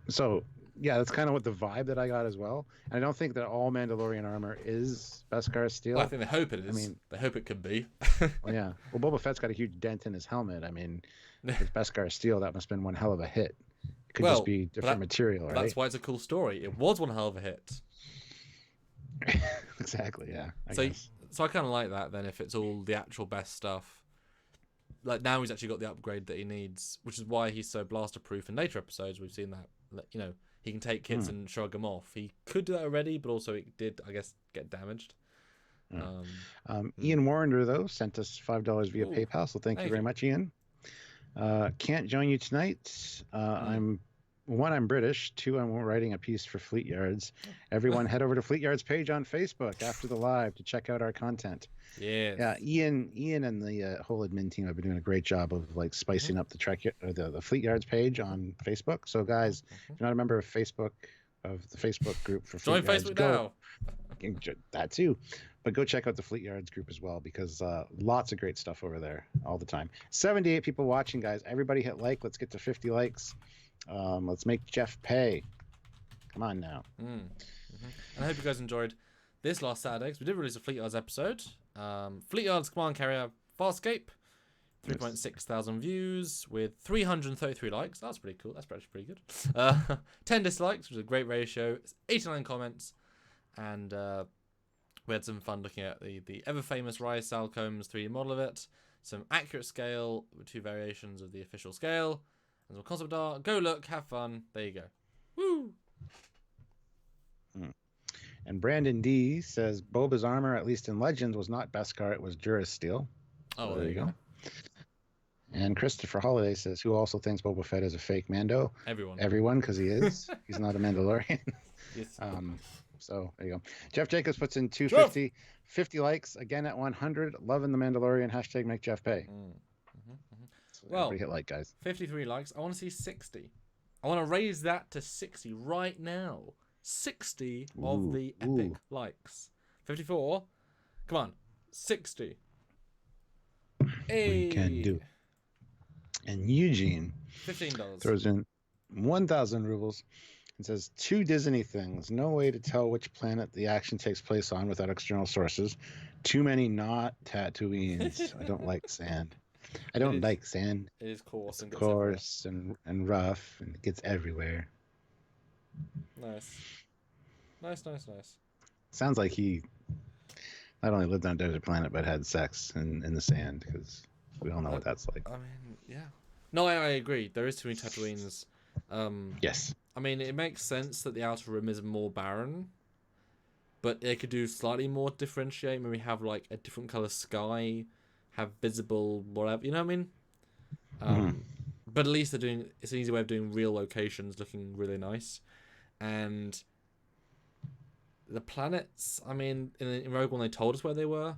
So yeah, that's kind of what the vibe that I got as well. And I don't think that all Mandalorian armor is Beskar steel. Well, I think they hope it is. I mean, they hope it could be. Well, yeah. Well, Boba Fett's got a huge dent in his helmet. I mean, if it's Beskar steel, that must have been one hell of a hit. It could just be different material, right? That's why it's a cool story. It was one hell of a hit. Exactly, yeah. So I kind of like that then, if it's all the actual best stuff. Like, now he's actually got the upgrade that he needs, which is why he's so blaster proof in later episodes. We've seen that, you know, he can take hits and shrug them off. He could do that already, but also it did, I guess, get damaged. Ian Warrender, though, sent us $5 via PayPal, so thank you very much, Ian. Can't join you tonight. I'm British. 2, I'm writing a piece for Fleet Yards. Everyone head over to Fleet Yards page on Facebook after the live to check out our content. Yeah, Ian and the whole admin team have been doing a great job of like spicing up the Fleet Yards page on Facebook. So guys, if you're not a member of the Facebook group for Fleet Yards, Facebook now. That too, but go check out the Fleet Yards group as well, because lots of great stuff over there all the time. 78 people watching, guys. Everybody hit like. Let's get to 50 likes. Let's make Jeff pay. Come on now. And I hope you guys enjoyed this last Saturday, because we did release a Fleet Yards episode. Fleet Yards Command Carrier Farscape, 3.6 thousand views with 333 likes. That's pretty cool. That's actually pretty good. 10 dislikes, which is a great ratio. 89 comments, and we had some fun looking at the ever famous Rise Salcombs 3D model of it, some accurate scale with 2 variations of the official scale, and some concept art. Go look, have fun. There you go. Woo! And Brandon D says Boba's armor, at least in Legends, was not Beskar, it was Durasteel. Oh, there you go. And Christopher Holiday says, who also thinks Boba Fett is a fake Mando? Everyone, because he is. He's not a Mandalorian. Yes. So there you go. Jeff Jacobs puts in 250. 50 likes, again at 100. Loving the Mandalorian. Hashtag make Jeff pay. So well, hit like, guys. 53 likes. I want to see 60. I want to raise that to 60 right now. 60 of the epic likes. 54. Come on. 60. Hey. We can do. And Eugene $15 throws in 1,000 rubles and says 2 Disney things. No way to tell which planet the action takes place on without external sources. Too many not Tatooines. I don't like sand. I don't like sand. It is coarse and and rough, and it gets everywhere. Nice. Sounds like he not only lived on a desert planet, but had sex in the sand, because we all know what that's like. I mean, yeah. No, I agree. There is too many Tatooines. Yes. I mean, it makes sense that the Outer Rim is more barren, but they could do slightly more differentiate. Maybe have like a different color sky, have visible whatever. You know what I mean? But at least it's an easy way of doing real locations looking really nice. And the planets, I mean, in Rogue One they told us where they were,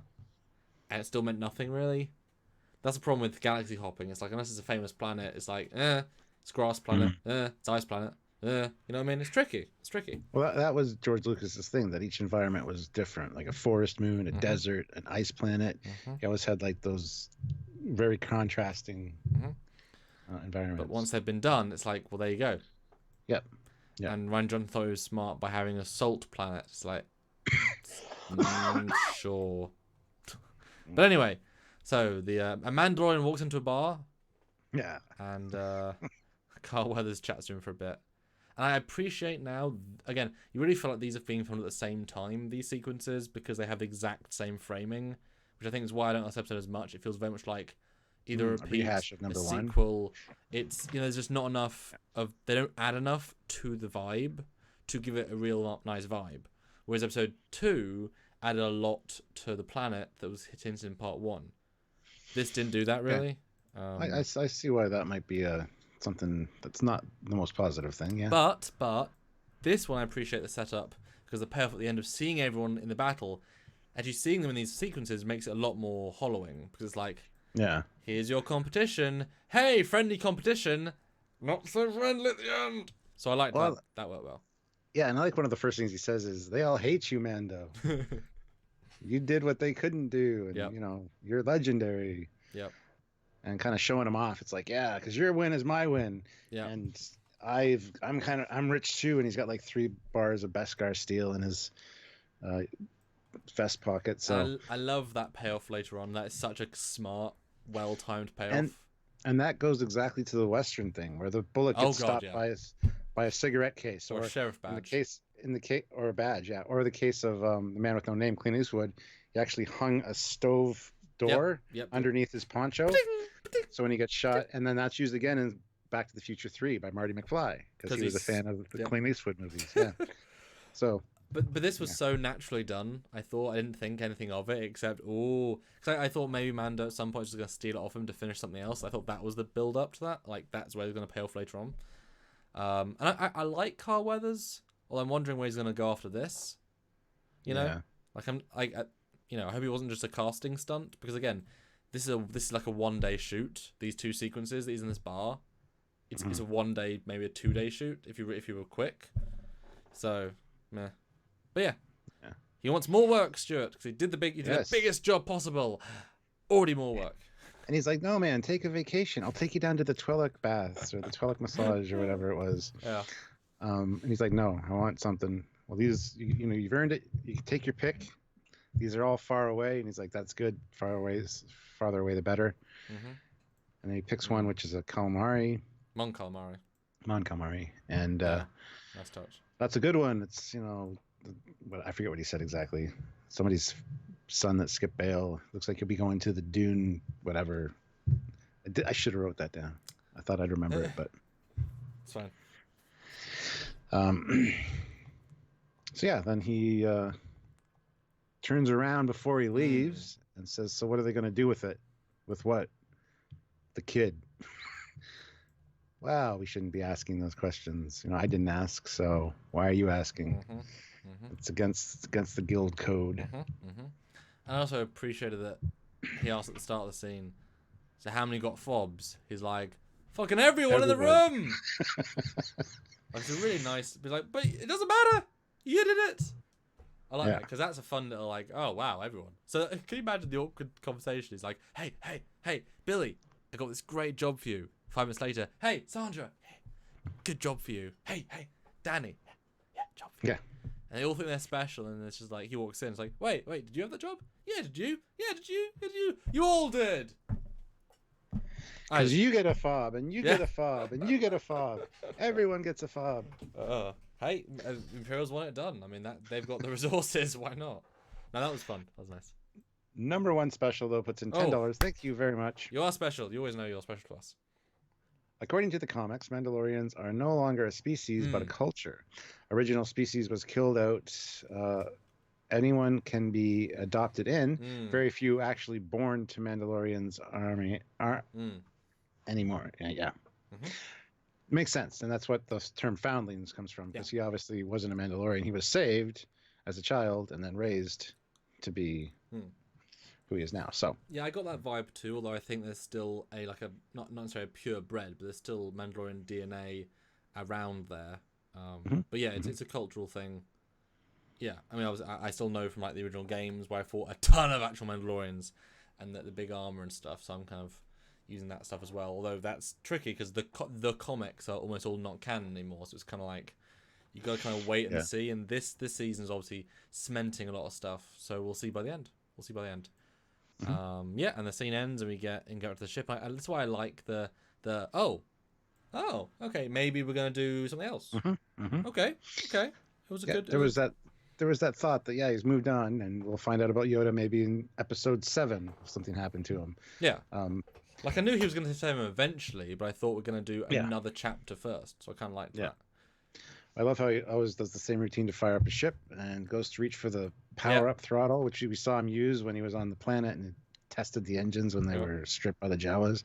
and it still meant nothing really. That's the problem with galaxy hopping. It's like, unless it's a famous planet, it's like, it's grass planet, it's ice planet, you know what I mean? It's tricky. Well, that was George Lucas's thing, that each environment was different, like a forest moon, a desert, an ice planet. He always had like those very contrasting environments. But once they've been done, it's like, well, there you go. Yep. And Rian Johnson is smart by having a salt planet. It's like, sure. But anyway, so a Mandalorian walks into a bar. Yeah. And Carl Weathers chats to him for a bit. And I appreciate now, again, you really feel like these are being filmed at the same time, these sequences, because they have the exact same framing, which I think is why I don't like this episode as much. It feels very much like either a rehash of number 1. Sequel. It's, there's just not enough of, they don't add enough to the vibe to give it a real nice vibe. Whereas episode 2 added a lot to the planet that was hinted in part 1. This didn't do that really. I see why that might be something that's not the most positive thing. Yeah. But this one I appreciate the setup, because the payoff at the end of seeing everyone in the battle, actually seeing them in these sequences makes it a lot more hollowing, because it's like, Yeah. here's your competition. Hey, friendly competition. Not so friendly at the end. So I like that. That worked well. Yeah, and I like one of the first things he says is, "They all hate you, Mando. You did what they couldn't do, and Yep. you know you're legendary." Yep. And kind of showing him off. It's like, yeah, because your win is my win. Yeah. And I'm rich too, and he's got like 3 bars of Beskar steel in his vest pocket. So I love that payoff later on. That is such a smart, well-timed payoff. And that goes exactly to the Western thing, where the bullet gets stopped by a cigarette case or a sheriff badge. In the case or a badge, yeah. Or the case of the Man with No Name, Clint Eastwood, he actually hung a stove door underneath his poncho. So when he gets shot, and then that's used again in Back to the Future 3 by Marty McFly, because he was a fan of the Clint Eastwood movies. Yeah. So. But this was so naturally done. I didn't think anything of it except because I thought maybe Mando at some point was going to steal it off him to finish something else. I thought that was the build up to that. Like that's where he's going to pay off later on. And I like Carl Weathers. Well, I'm wondering where he's going to go after this. You know, I hope he wasn't just a casting stunt, because again, this is like a 1-day shoot. These 2 sequences that he's in this bar, it's a 1-day, maybe a 2-day shoot if you were quick. So, meh. But yeah, he wants more work, Stuart, because he did the biggest job possible. Already more work. And he's like, "No, man, take a vacation. I'll take you down to the Twi'lek baths or the Twi'lek massage or whatever it was." Yeah. And he's like, "No, I want something. Well, these, you've earned it. You can take your pick. These are all far away." And he's like, "That's good. Farther away, the better." Mm-hmm. And then he picks one, which is a calamari. Mon calamari. And nice touch. That's a good one. It's but I forget what he said exactly. Somebody's son that skipped bail. Looks like he'll be going to the Dune, whatever. I should have wrote that down. I thought I'd remember it, but it's fine. So yeah, then he turns around before he leaves and says, "So what are they going to do with it? With what? The kid." Wow, we shouldn't be asking those questions. I didn't ask, so why are you asking? Mm-hmm. Mm-hmm. It's against the guild code. Mm-hmm. Mm-hmm. And I also appreciated that he asked at the start of the scene, "So how many got fobs?" He's like, "Fucking everyone in the room." Like, it's a really nice. He's like, "But it doesn't matter. You did it." I like that, because that's a fun little like, oh wow, everyone. So can you imagine the awkward conversation? He's like, hey, Billy, I got this great job for you. 5 minutes later, hey, Sandra, good job for you. Hey, Danny, job for you. Yeah. And they all think they're special, and it's just like, he walks in, it's like, wait, did you have that job? Yeah, did you? Yeah, did you? You all did. Because you get a fob, and you get a fob, and you get a fob. Everyone gets a fob. Hey, Imperials want it done. I mean, they've got the resources. Why not? No, that was fun. That was nice. Number 1 special, though, puts in $10. Thank you very much. You are special. You always know you're special to us. According to the comics, Mandalorians are no longer a species, but a culture. Original species was killed out. Anyone can be adopted in. Very few actually born to Mandalorians' army are anymore. Yeah. Mm-hmm. Makes sense, and that's what the term foundlings comes from, because he obviously wasn't a Mandalorian. He was saved as a child and then raised to be who he is now. So yeah, I got that vibe too, although I think there's still not necessarily a purebred, but there's still Mandalorian DNA around there. But yeah, it's a cultural thing. Yeah, I mean, I still know from like the original games where I fought a ton of actual Mandalorians and the big armor and stuff, so I'm kind of using that stuff as well. Although that's tricky because the comics are almost all not canon anymore, so it's kind of like you got to kind of wait and see. And this season is obviously cementing a lot of stuff, so we'll see by the end. And the scene ends and we get to the ship. That's why I like the okay, maybe we're gonna do something else. Okay, it was a good. There was that thought that he's moved on, and we'll find out about Yoda maybe in episode 7 if something happened to him. Yeah. Like I knew he was going to save him eventually, but I thought we're going to do another chapter first, so I kind of liked that. I love how he always does the same routine to fire up a ship and goes to reach for the power-up throttle, which we saw him use when he was on the planet and tested the engines when they were stripped by the Jawas.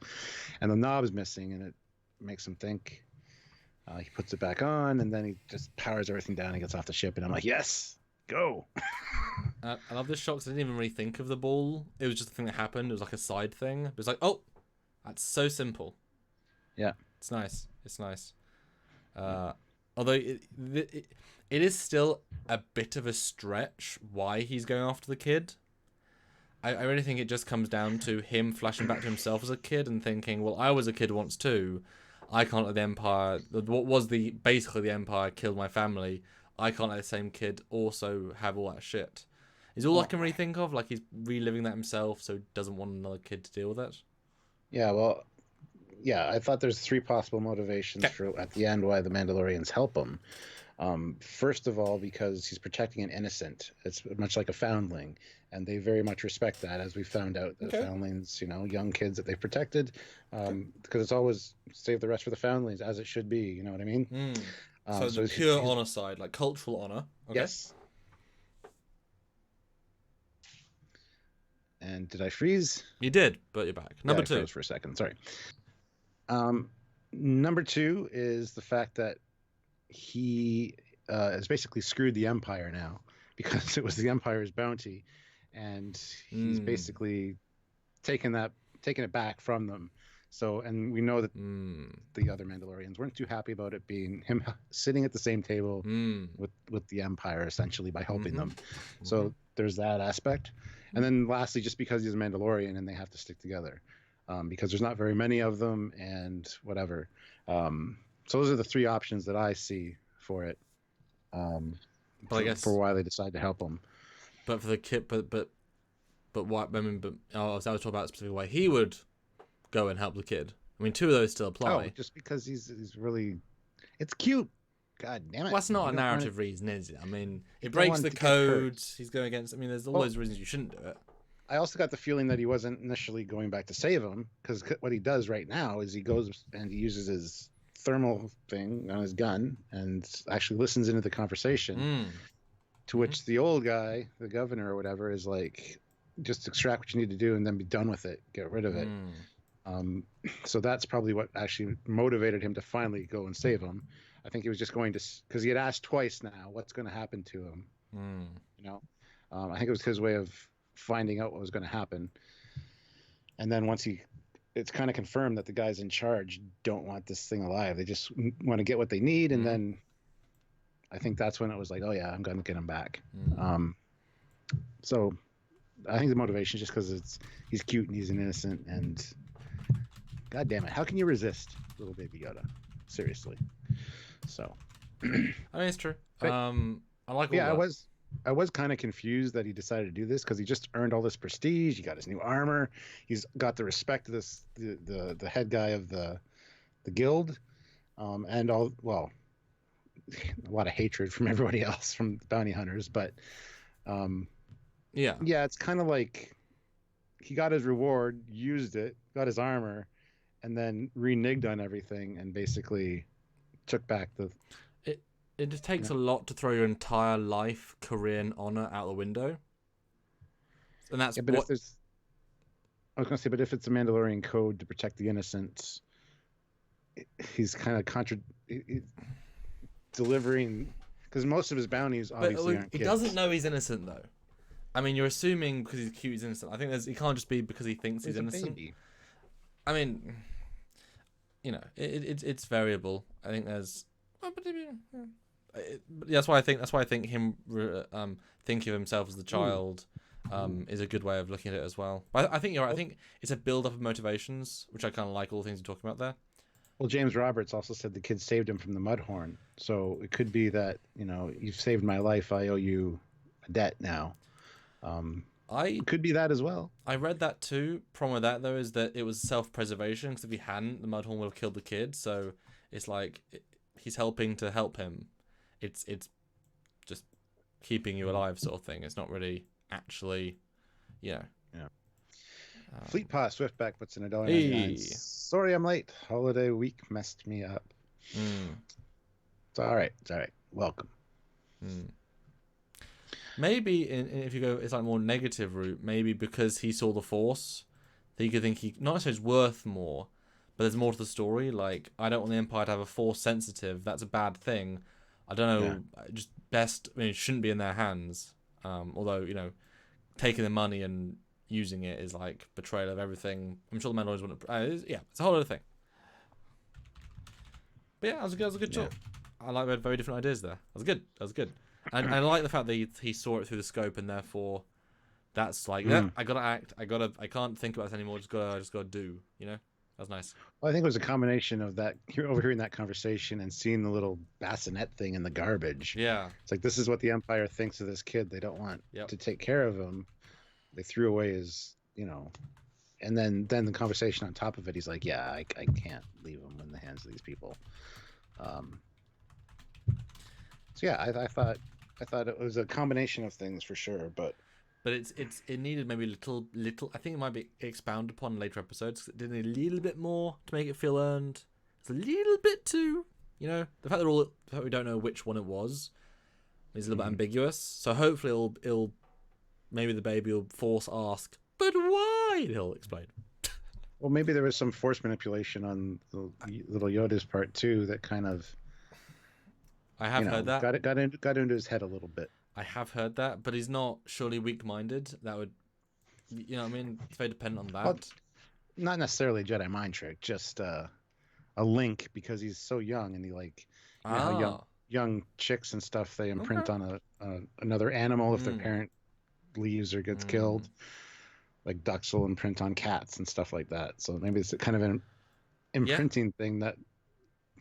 And the knob's missing, and it makes him think. He puts it back on, and then he just powers everything down and gets off the ship, and I'm like, yes, go! I love this shot 'cause I didn't even really think of the ball. It was just a thing that happened. It was like a side thing. It was like, oh, that's so simple. Yeah. It's nice. It's nice. Although it is still a bit of a stretch why he's going after the kid. I really think it just comes down to him flashing back to himself as a kid and thinking, well, I was a kid once too. I can't let the Empire, what was basically the Empire, kill my family. I can't let the same kid also have all that shit. Is all I can really think of. Like, he's reliving that himself, so he doesn't want another kid to deal with it. Yeah, well, yeah, I thought there's 3 possible motivations for at the end why the Mandalorians help him. First of all, because he's protecting an innocent. It's much like a foundling, and they very much respect that, as we found out. The foundlings, young kids that they've protected, because it's always save the rest for the foundlings, as it should be. You know what I mean? So the pure honor side, like cultural honor. Okay. Yes. And did I freeze? You did, but you're back. Number 2. I froze for a second. Sorry. Number 2 is the fact that he has basically screwed the Empire now, because it was the Empire's bounty, and he's basically taken it back from them. So, and we know that the other Mandalorians weren't too happy about it being him sitting at the same table with the Empire, essentially, by helping them. So there's that aspect. And then lastly, just because he's a Mandalorian and they have to stick together, because there's not very many of them and whatever. So those are the 3 options that I see for it. But I guess for why they decide to help him. But for the kid, but what? I mean, I was talking about specifically why he would go and help the kid. I mean, 2 of those still apply. Oh, just because he's really, it's cute. God damn it. Well, that's not a narrative reason, is it? I mean, it breaks the code. He's going against. I mean, there's all those reasons you shouldn't do it. I also got the feeling that he wasn't initially going back to save him, because what he does right now is he goes and he uses his thermal thing on his gun and actually listens into the conversation. To which the old guy, the governor or whatever, is like, just extract what you need to do and then be done with it. Get rid of it. So that's probably what actually motivated him to finally go and save him. I think he was just going to, because he had asked twice now, what's going to happen to him? I think it was his way of finding out what was going to happen. And then once it's kind of confirmed that the guys in charge don't want this thing alive. They just want to get what they need. And then I think that's when it was like, oh yeah, I'm going to get him back. So I think the motivation is just because he's cute and he's an innocent, and God damn it, how can you resist little baby Yoda? Seriously. So I mean, it's true. I like all that. I was kind of confused that he decided to do this, because he just earned all this prestige. He got his new armor. He's got the respect of the head guy of the guild, and a lot of hatred from everybody else, from the bounty hunters. But yeah, it's kind of like he got his reward, used it, got his armor, and then reneged on everything and basically took back the. It just takes a lot to throw your entire life, career, and honor out the window. And that's but if there's, I was going to say, but if it's a Mandalorian code to protect the innocents, he's kind of delivering, because most of his bounties obviously aren't kids. He doesn't know he's innocent, though. I mean, you're assuming because he's cute, he's innocent. I think he can't just be because he thinks he's innocent. Baby. I mean, it's variable. I think there's. That's why I think him thinking of himself as the child is a good way of looking at it as well. But I think you're right. I think it's a build up of motivations, which I kind of like all the things you're talking about there. Well, James Roberts also said the kid saved him from the Mudhorn, so it could be that you've saved my life, I owe you a debt now. It could be that as well. I read that too. Problem with that though is that it was self-preservation, because if he hadn't, the Mudhorn would have killed the kid. So it's like he's helping to help him. It's just keeping you alive, sort of thing. It's not really actually, Yeah. Fleet Pass Swiftback puts in $1.99. Hey. Sorry I'm late. Holiday week messed me up. It's all right. Welcome. Maybe if you go, it's like more negative route. Maybe because he saw the Force, that you could think he not necessarily is worth more, but there's more to the story. Like, I don't want the Empire to have a Force sensitive. That's a bad thing. I don't know. Just best. I mean, it shouldn't be in their hands. Although, you know, taking the money and using it is like betrayal of everything. I'm sure the Mandalorians wouldn't. It's a whole other thing. But yeah, that was a good talk. I like we had very different ideas there. That was good. And I like the fact that he saw it through the scope, and therefore that's like, I gotta act. I can't think about this anymore. Just gotta do. You know, that's nice. Well, I think it was a combination of that, overhearing that conversation and seeing the little bassinet thing in the garbage. Yeah. It's like, this is what the Empire thinks of this kid. They don't want to take care of him. They threw away his, you know, and then the conversation on top of it, he's like, yeah, I can't leave him in the hands of these people. So yeah, I thought it was a combination of things for sure, but it needed maybe a little. I think it might be expounded upon in later episodes. 'Cause it did need a little bit more to make it feel earned. It's a little bit too, you know, the fact that we don't know which one it was is a little bit ambiguous. So hopefully it'll maybe the baby will force ask, but why? He'll explain. Well, maybe there was some force manipulation on the little Yoda's part too that kind of. I have heard that. Got into his head a little bit. I have heard that, but he's not surely weak-minded. That would, you know what I mean? It's very dependent on that. Well, not necessarily a Jedi mind trick, just a link, because he's so young, and he like, you know how young chicks and stuff, they imprint on another animal if their parent leaves or gets killed. Like ducks will imprint on cats and stuff like that. So maybe it's kind of an imprinting thing that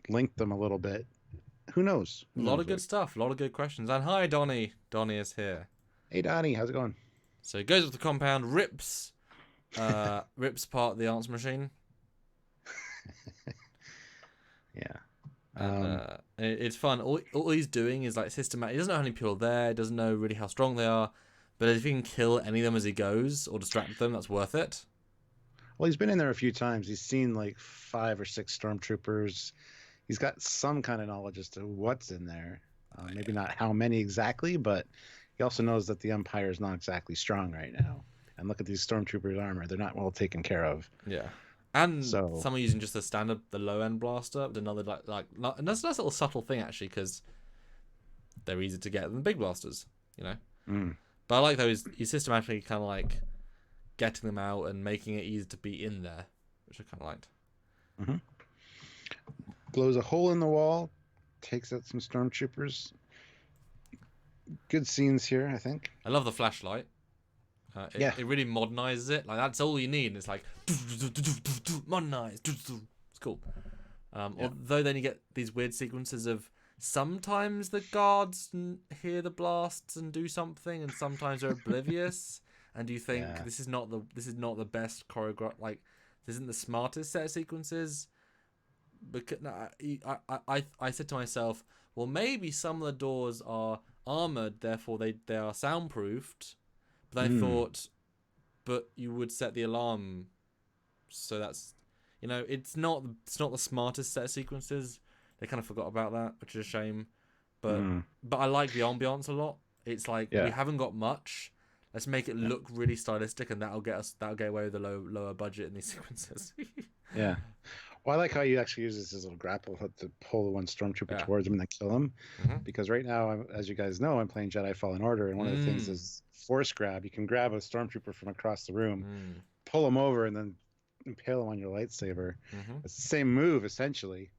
linked them a little bit. Who knows? A lot of good stuff. A lot of good questions. And hi, Donnie. Donnie is here. Hey, Donnie. How's it going? So he goes up to the compound, rips apart the answer machine. Yeah. It's fun. All he's doing is like systematic. He doesn't know how many people are there. He doesn't know really how strong they are. But if he can kill any of them as he goes or distract them, that's worth it. Well, he's been in there a few times. He's seen like 5 or 6 stormtroopers. He's got some kind of knowledge as to what's in there. Maybe not how many exactly, but he also knows that the Empire is not exactly strong right now. And look at these stormtroopers' armor; they're not well taken care of. Yeah, and some are using just the low-end blaster. But another and that's a nice little subtle thing actually, because they're easier to get than the big blasters. You know. But I like though he's systematically kind of like getting them out and making it easy to be in there, which I kind of liked. Blows a hole in the wall, takes out some stormtroopers. Good scenes here, I think. I love the flashlight. It really modernizes it. Like that's all you need. And it's like modernized. It's cool. Although then you get these weird sequences of sometimes the guards hear the blasts and do something, and sometimes they're oblivious. And you think this is not the best choreograph. Like this isn't the smartest set of sequences. Because I said to myself, well, maybe some of the doors are armored, therefore they are soundproofed. But I thought, but you would set the alarm, so that's, you know, it's not the smartest set of sequences. They kind of forgot about that, which is a shame. But I like the ambiance a lot. It's like we haven't got much. Let's make it look really stylistic, and that'll get away with the lower budget in these sequences. Yeah. Well, I like how you actually use this as a little grapple hook to pull the one stormtrooper towards him and then kill him. Because right now, as you guys know, I'm playing Jedi Fallen Order, and one of the things is force grab. You can grab a stormtrooper from across the room, pull him over, and then impale him on your lightsaber. It's the same move, essentially.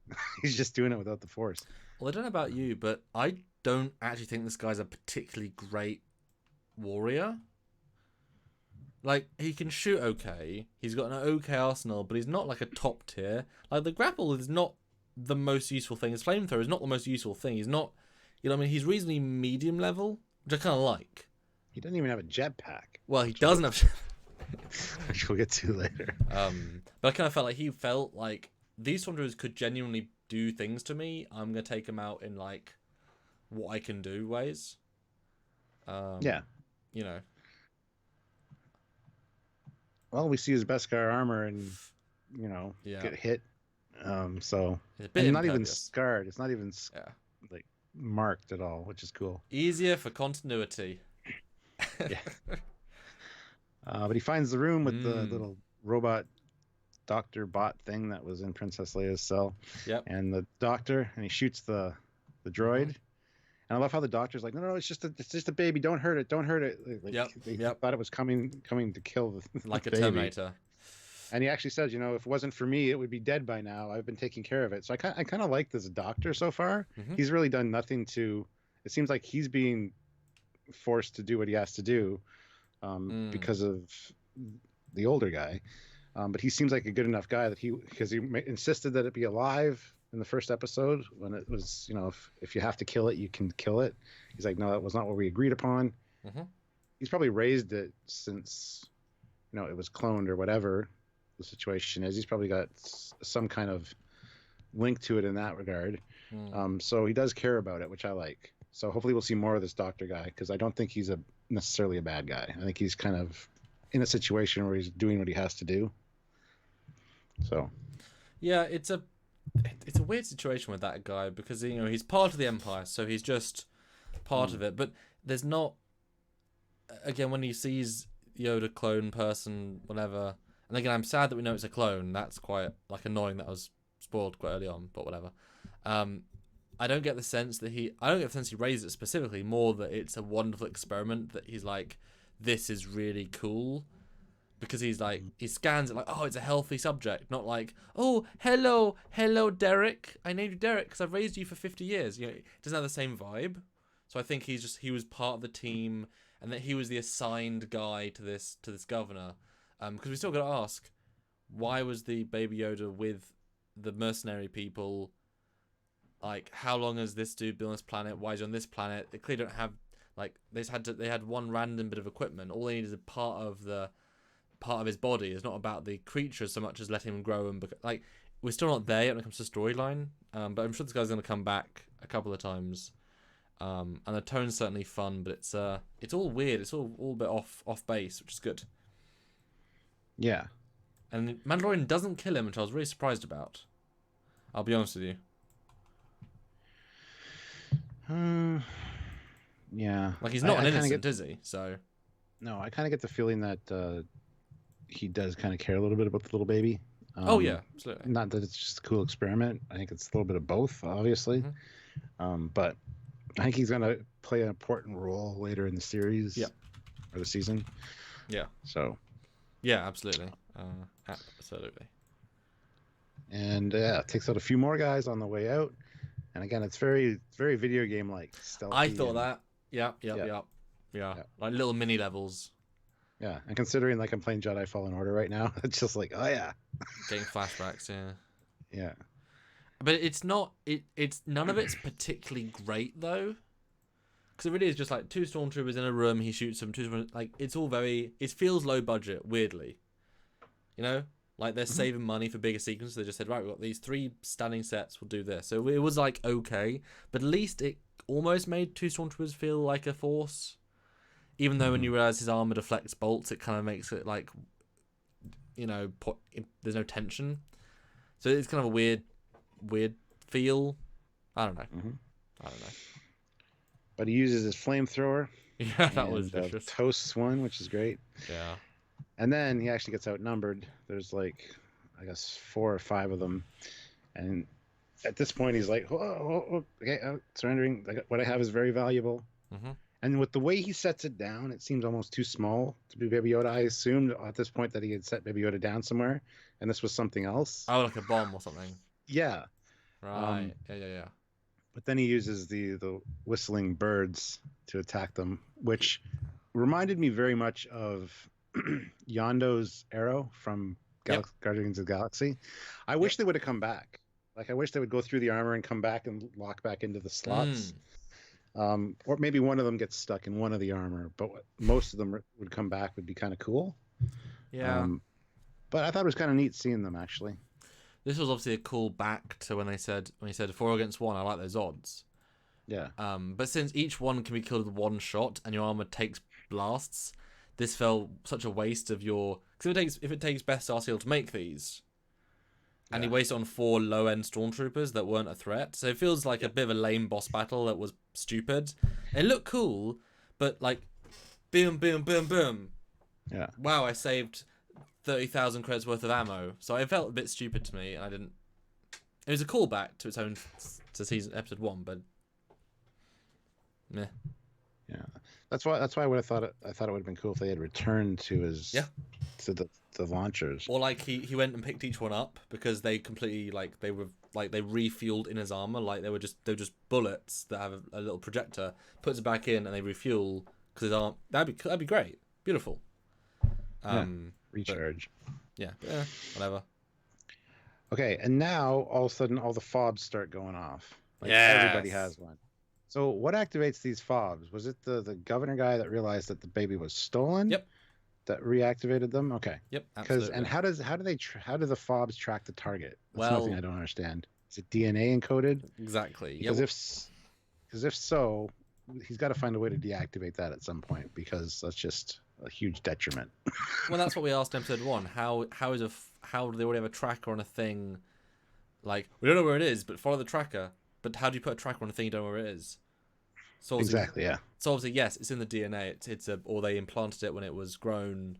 He's just doing it without the force. Well, I don't know about you, but I don't actually think this guy's a particularly great warrior. Like, he can shoot okay. He's got an okay arsenal, but he's not like a top tier. Like, the grapple is not the most useful thing. His flamethrower is not the most useful thing. He's not, you know what I mean? He's reasonably medium level, which I kind of like. He doesn't even have a jetpack. Well, he doesn't have... Which we'll get to later. But I kind of felt like these stormtroopers could genuinely do things to me. I'm going to take them out in, like, what I can do ways. Yeah. You know. Well, we see his Beskar armor and, you know, get hit. So it's not even scarred. It's not even like marked at all, which is cool. Easier for continuity. Yeah. But he finds the room with the little robot doctor bot thing that was in Princess Leia's cell. Yep. And the doctor, and he shoots the droid, And I love how the doctor's like, no, it's just a baby. Don't hurt it. Don't hurt it. Like they Yep. thought it was coming to kill the Like a baby. Terminator. And he actually says, if it wasn't for me, it would be dead by now. I've been taking care of it. So I kind of like this doctor so far. Mm-hmm. He's really done nothing to. It seems like he's being forced to do what he has to do because of the older guy. But he seems like a good enough guy because he insisted that it be alive in the first episode when it was, if you have to kill it, you can kill it. He's like, no, that was not what we agreed upon. Mm-hmm. He's probably raised it since, it was cloned or whatever the situation is. He's probably got some kind of link to it in that regard. So he does care about it, which I like. So hopefully we'll see more of this doctor guy, because I don't think he's necessarily a bad guy. I think he's kind of in a situation where he's doing what he has to do. So yeah, it's a weird situation with that guy, because he's part of the Empire, so he's just part of it. But there's not, again, when he sees Yoda clone person, whatever. And again, I'm sad that we know it's a clone. That's quite annoying that I was spoiled quite early on, but whatever. I don't get the sense that he raised it specifically, more that it's a wonderful experiment that he's like, this is really cool. Because he scans it like, oh, it's a healthy subject, not like, oh, hello, Derek. I named you Derek because I've raised you for 50 years. It doesn't have the same vibe. So I think he was part of the team, and that he was the assigned guy to this governor. Because we still got to ask, why was the Baby Yoda with the mercenary people? Like, how long has this dude been on this planet? Why is he on this planet? They clearly don't have, they had one random bit of equipment. All they need is a part of his body. It's not about the creature so much as letting him grow and we're still not there yet when it comes to storyline. But I'm sure this guy's going to come back a couple of times. And the tone's certainly fun, but it's all weird. It's all a bit off base, which is good. Yeah. And Mandalorian doesn't kill him, which I was really surprised about. I'll be honest with you. Yeah. He's not an innocent, is he? So. No, I kind of get the feeling that he does kind of care a little bit about the little baby. Oh yeah, absolutely. Not that it's just a cool experiment. I think it's a little bit of both, obviously. Mm-hmm. But I think he's going to play an important role later in the series. Yeah. Or the season. Yeah. So. Yeah, absolutely. Absolutely. And takes out a few more guys on the way out. And again, it's very video game like. I thought that. Yeah. Like little mini levels. Yeah, and considering I'm playing Jedi Fallen Order right now, it's just like, oh yeah. Getting flashbacks, yeah. Yeah. But it's not. It's none of it's particularly great though. Because it really is just two stormtroopers in a room. He shoots them. It's all very. It feels low budget. Weirdly, they're saving money for bigger sequences. They just said, right, we've got these 3 standing sets. We'll do this. So it was okay, but at least it almost made 2 stormtroopers feel like a force. Even though when you realize his armor deflects bolts, it kind of makes it there's no tension. So it's kind of a weird feel. I don't know. Mm-hmm. I don't know. But he uses his flamethrower. Yeah, that was vicious. Toasts one, which is great. Yeah. And then he actually gets outnumbered. There's 4 or 5 of them. And at this point, he's like, okay, surrendering. What I have is very valuable. Mm-hmm. And with the way he sets it down, it seems almost too small to be Baby Yoda. I assumed at this point that he had set Baby Yoda down somewhere, and this was something else. Oh, like a bomb or something. Yeah. Right. Yeah. But then he uses the whistling birds to attack them, which reminded me very much of Yondo's arrow from Guardians of the Galaxy. I wish they would have come back. I wish they would go through the armor and come back and lock back into the slots. Or maybe one of them gets stuck in one of the armor, but most of them would come back would be kind of cool. Yeah. But I thought it was kind of neat seeing them, actually. This was obviously a call back to when he said 4 against 1. I like those odds. Yeah. But since each one can be killed with 1 shot and your armor takes blasts, this felt such a waste of your. Because if it takes Beth Starseal to make these, and he wasted on 4 low-end stormtroopers that weren't a threat, so it feels like a bit of a lame boss battle that was stupid. It looked cool, but boom, boom, boom, boom. Yeah. Wow, I saved 30,000 credits worth of ammo. So it felt a bit stupid to me, and I didn't. It was a callback to its own to season episode 1, but Meh. Yeah, that's why I would have thought I thought it would have been cool if they had returned to his Yeah. to the launchers. Or like he went and picked each one up because they completely they refueled in his armor, like they were just bullets that have a little projector, puts it back in and they refuel because his arm that'd be great, beautiful. Recharge. Yeah, whatever. Okay, and now all of a sudden all the fobs start going off. Like everybody has one. So what activates these fobs? Was it the governor guy that realized that the baby was stolen? Yep. That reactivated them? Okay. Yep, absolutely. And how do the fobs track the target? That's well, another thing I don't understand. Is it DNA encoded? Exactly. Because if so, he's got to find a way to deactivate that at some point because that's just a huge detriment. Well, that's what we asked in episode 1. How do they already have a tracker on a thing? Like, we don't know where it is, but follow the tracker. But how do you put a tracker on a thing you don't know where it is? So exactly, yeah. So obviously, yes, it's in the DNA. Or they implanted it when it was grown.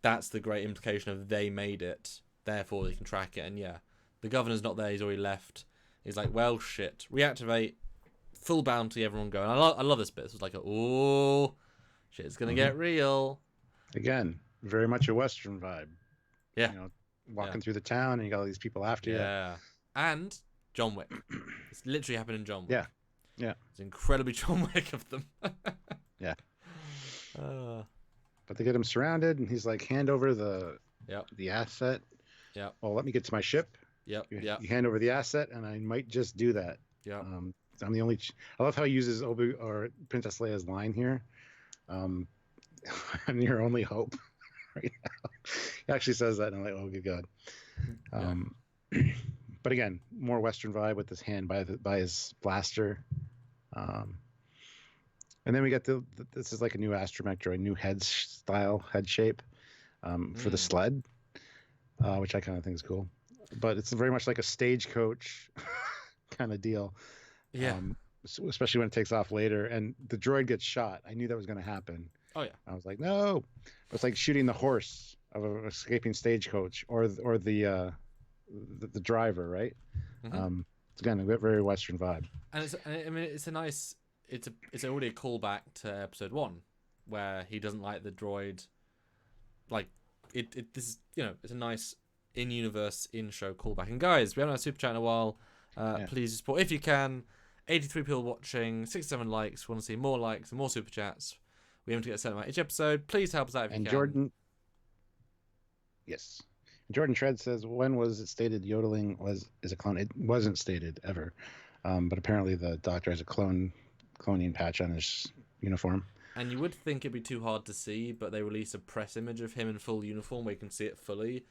That's the great implication of they made it. Therefore, they can track it. And yeah, the governor's not there. He's already left. He's like, well, shit. Reactivate. Full bounty. Everyone go. And I love this bit. This was like, oh, shit's gonna get real. Again, very much a Western vibe. Yeah. You know, walking through the town and you got all these people after you. Yeah. And John Wick. It's literally happened in John Wick. Yeah. Yeah. It's incredibly John Wick of them. Yeah. But they get him surrounded, and he's like, "Hand over the asset." Yeah. Well, let me get to my ship. Yep. You hand over the asset, and I might just do that. Yeah. I'm the only. I love how he uses Princess Leia's line here. I'm your only hope. Right now, he actually says that, and I'm like, "Oh, good God." But again, more Western vibe with his hand by his blaster. And then we get this is like a new astromech droid, new head shape for the sled, which I kind of think is cool. But it's very much like a stagecoach kind of deal. Yeah. Especially when it takes off later and the droid gets shot. I knew that was going to happen. Oh yeah. I was like, no. It's like shooting the horse of an escaping stagecoach or the driver, right? Mm-hmm. It's again a very Western vibe. And it's already a callback to episode 1, where he doesn't like the droid. Like this is it's a nice in-universe in-show callback. And guys, we haven't had a super chat in a while. Please support if you can. 83 people watching, 67 likes. We want to see more likes and more super chats. We aim to get a set amount each episode. Please help us out if you can. Jordan. Yes. Jordan Tread says, when was it stated yodeling is a clone? It wasn't stated ever, but apparently the Doctor has a cloning patch on his uniform. And you would think it'd be too hard to see, but they released a press image of him in full uniform where you can see it fully,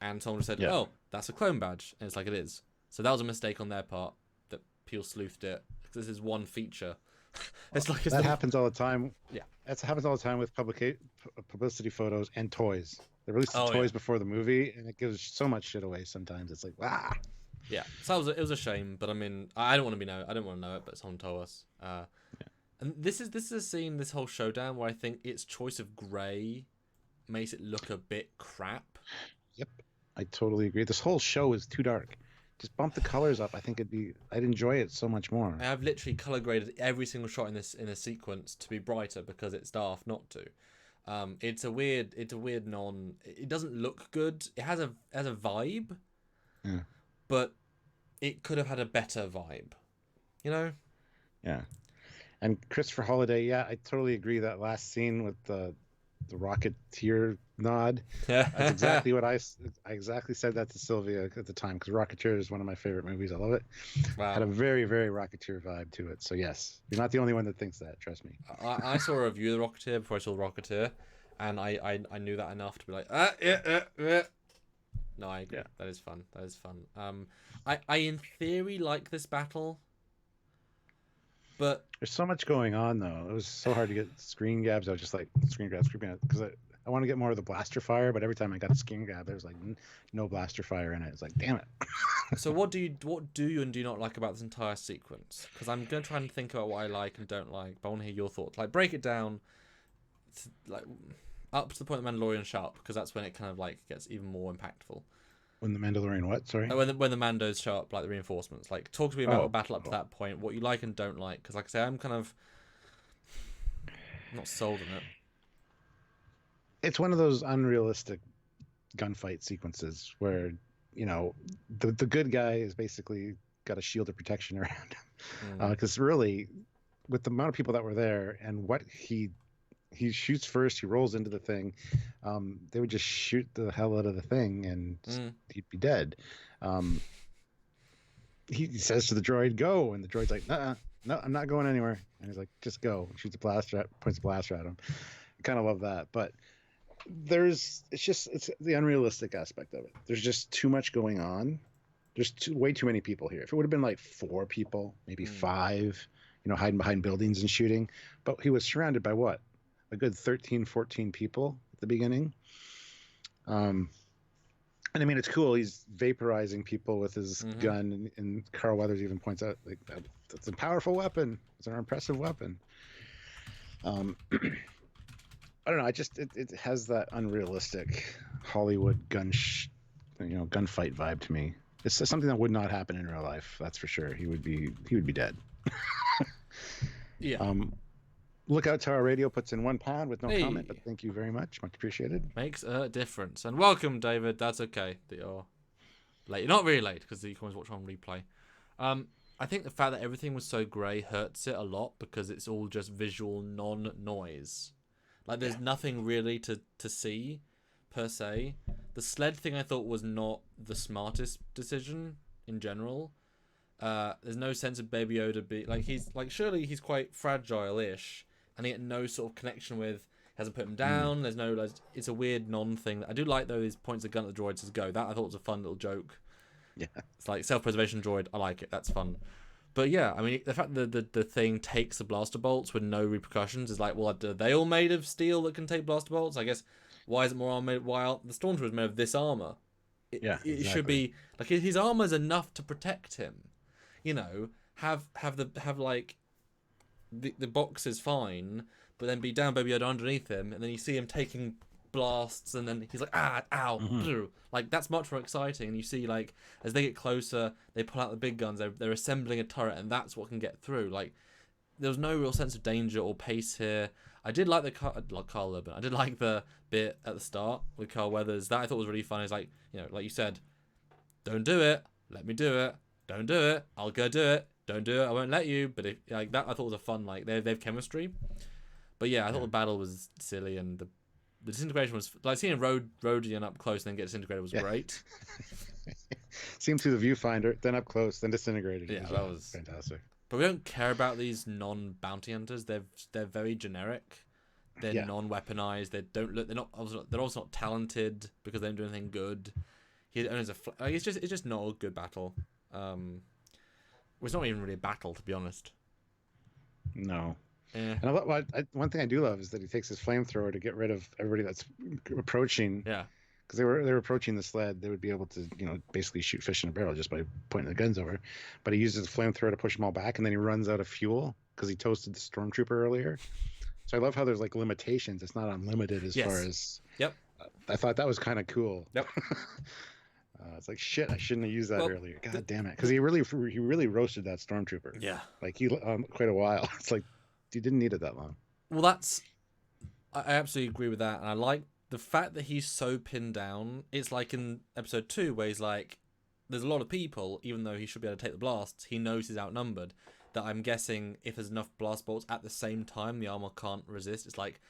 and someone said, "Oh, that's a clone badge," and it's like it is. So that was a mistake on their part that Peel sleuthed it because this is one feature. That happens all the time. Yeah, that happens all the time with publicity photos and toys. They release the toys before the movie, and it gives so much shit away. Sometimes it's like, wow. Yeah, so it was a shame, but I mean, I don't want to know it, but someone told us. And this is a scene, this whole showdown, where I think its choice of grey makes it look a bit crap. Yep, I totally agree. This whole show is too dark. Just bump the colors up. I think I'd enjoy it so much more. I've literally color graded every single shot in a sequence to be brighter because it's daft not to. It's a weird it doesn't look good. It has a vibe. Yeah. But it could have had a better vibe. You know? Yeah. And Christopher Holliday, I totally agree. That last scene with the Rocketeer nod. That's exactly what I exactly said that to Sylvia at the time, because Rocketeer is one of my favorite movies. I love it. Wow. Had a very, very Rocketeer vibe to it. So yes, you're not the only one that thinks that. Trust me. I saw a review of the Rocketeer before I saw the Rocketeer, and I knew that enough to be like, No, I agree. Yeah. That is fun. I in theory like this battle, but there's so much going on though. It was so hard to get screen grabs. I was just like screen grab because I want to get more of the blaster fire, but every time I got a screen grab, there was like no blaster fire in it. It's like, damn it. So what do you and do not like about this entire sequence? Because I'm gonna try and think about what I like and don't like, but I want to hear your thoughts. Like, break it down, like up to the point of Mandalorian show up, because that's when it kind of like gets even more impactful. When the Mandalorian what? Sorry. When the Mandos show up, like the reinforcements. Like, talk to me about the battle up to that point, what you like and don't like. Because like I say, I'm kind of Not sold on it. It's one of those unrealistic gunfight sequences where, you know, the good guy is basically got a shield of protection around him. Because really, with the amount of people that were there and what he shoots first, he rolls into the thing, they would just shoot the hell out of the thing and he'd be dead. He says to the droid, "Go," and the droid's like, no, I'm not going anywhere. And he's like, "Just go." Shoots a blaster, points a blaster at him. I kind of love that, but it's the unrealistic aspect of it. There's just too much going on. There's way too many people here. If it would have been like 4 people, maybe 5, you know, hiding behind buildings and shooting, but he was surrounded by what? A good 13, 14 people at the beginning. And I mean, it's cool. He's vaporizing people with his gun, and Carl Weathers even points out, like, that's a powerful weapon. It's an impressive weapon. I don't know. It has that unrealistic Hollywood gunfight vibe to me. It's something that would not happen in real life. That's for sure. He would be dead. Yeah. Lookout Tower Radio puts in £1 with no comment, but thank you very much appreciated. Makes a difference. And welcome, David. That's okay that you're late. You're not really late because you can always watch on replay. I think the fact that everything was so grey hurts it a lot because it's all just visual non-noise. Like there's nothing really to see per se. The sled thing I thought was not the smartest decision in general. There's no sense of Baby Yoda surely he's quite fragile-ish. And he had no sort of connection with, hasn't put him down. There's no, it's a weird non-thing. I do like though his points a gun at the droid says go. That I thought was a fun little joke. Yeah, it's like self-preservation droid. I like it. That's fun. But yeah, I mean the fact that the thing takes the blaster bolts with no repercussions is like, well, are they all made of steel that can take blaster bolts? I guess why is it more armor? While the Stormtrooper is made of this armor, it should be like his armor is enough to protect him. You know, have the box is fine, but then be down Baby Yoda underneath him, and then you see him taking blasts, and then he's like, ow, like that's much more exciting. And you see, like, as they get closer, they pull out the big guns. They're assembling a turret, and that's what can get through. Like, there was no real sense of danger or pace here. I did like Carl Urban. I did like the bit at the start with Carl Weathers. That I thought was really fun. It's like, you know, like you said, don't do it. Let me do it. Don't do it. I'll go do it. Don't do it. I won't let you. But if like that, I thought was a fun, like they have chemistry. But yeah, I thought the battle was silly, and the disintegration was like seeing Rodian up close and then get disintegrated was great. See him through the viewfinder, then up close, then disintegrated. Yeah, that was fantastic. But we don't care about these non-bounty hunters. They're very generic. They're non-weaponized. They don't look. They're also not talented because they don't do anything good. He owns it's just not a good battle. It's not even really a battle, to be honest. No. Yeah. And one thing I do love is that he takes his flamethrower to get rid of everybody that's approaching. Yeah. Because they were approaching the sled, they would be able to, you know, basically shoot fish in a barrel just by pointing the guns over. But he uses the flamethrower to push them all back, and then he runs out of fuel because he toasted the stormtrooper earlier. So I love how there's like limitations. It's not unlimited as far as. Yep. I thought that was kind of cool. Yep. It's like, shit, I shouldn't have used that earlier. God damn it. Because he really roasted that stormtrooper. Yeah. Like quite a while. It's like, you didn't need it that long. Well, I absolutely agree with that. And I like the fact that he's so pinned down. It's like in episode 2 where he's like, there's a lot of people, even though he should be able to take the blasts, he knows he's outnumbered. That I'm guessing if there's enough blast bolts at the same time, the armor can't resist. It's like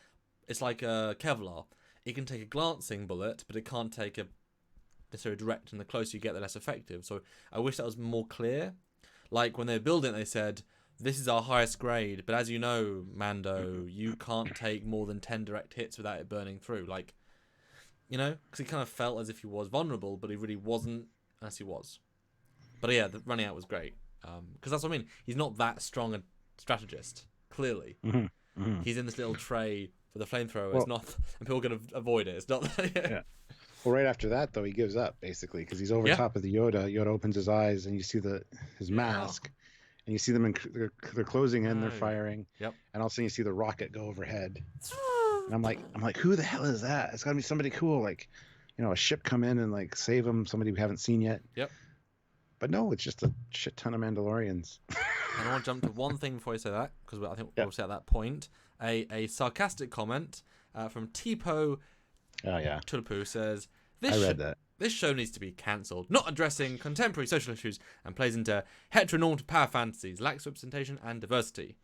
a Kevlar. It can take a glancing bullet, but it can't take a necessarily direct, and the closer you get, the less effective. So I wish that was more clear. Like when they were building it, they said, this is our highest grade, but as you know, Mando, you can't take more than 10 direct hits without it burning through. Like, you know, because he kind of felt as if he was vulnerable, but he really wasn't, as he was. But yeah, the running out was great. Because that's what I mean. He's not that strong a strategist, clearly. Mm-hmm. Mm-hmm. He's in this little tray for the flamethrower. It's not, and people are going to avoid it. It's not. Yeah. Well, right after that, though, he gives up, basically, because he's over top of the Yoda. Yoda opens his eyes, and you see his mask, and you see them, they're closing in, they're firing. Yep. And all of a sudden, you see the rocket go overhead. And I'm like, who the hell is that? It's got to be somebody cool, like, you know, a ship come in and, like, save him, somebody we haven't seen yet. Yep. But no, it's just a shit ton of Mandalorians. And I want to jump to one thing before I say that, because I think we'll say at that point. a sarcastic comment from Tipo Oh yeah, Tulapu says, I read that. This show needs to be cancelled. Not addressing contemporary social issues and plays into heteronormative power fantasies, lacks representation and diversity.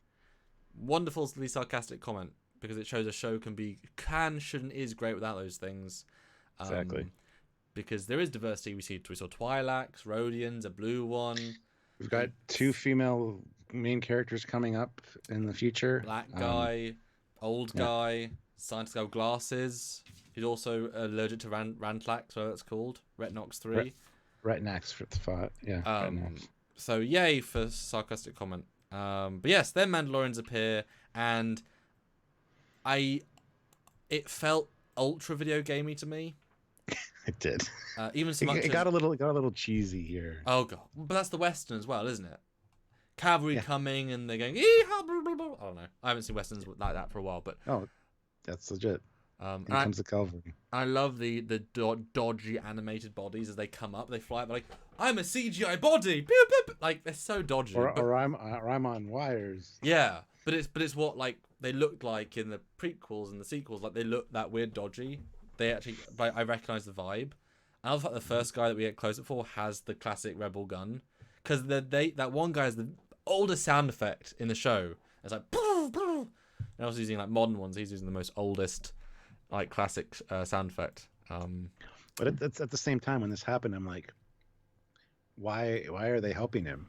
Wonderfully sarcastic comment because it shows a show should, and is great without those things. Exactly. Because there is diversity. We saw Twi'leks, Rhodians, a blue one. We've got 2 female main characters coming up in the future. Black guy, old guy, scientist guy with glasses. He's also allergic to Rantlax, so that's called Retnox 3. Retnax for the thought. Yeah. Retnax. So yay for sarcastic comment. But yes, then Mandalorians appear, and it felt ultra video gamey to me. It did. Even so much it got a little cheesy here. Oh god, but that's the Western as well, isn't it? Cavalry coming and they're going, "Yeehaw, blah, blah, blah." I don't know. I haven't seen Westerns like that for a while, but that's legit. Here comes the cavalry. I love the dodgy animated bodies as they come up. They fly up like, I'm a CGI body. Pew, pew, pew. Like they're so dodgy. Or I'm on wires. Yeah, but it's what like they looked like in the prequels and the sequels. Like they look that weird dodgy. They actually, I recognize the vibe. I love that the first guy that we get closer for has the classic Rebel gun, because that one guy has the oldest sound effect in the show. It's like, and I was using like modern ones. He's using the most oldest, like classic sound effect. But it's at the same time when this happened, I'm like, why are they helping him?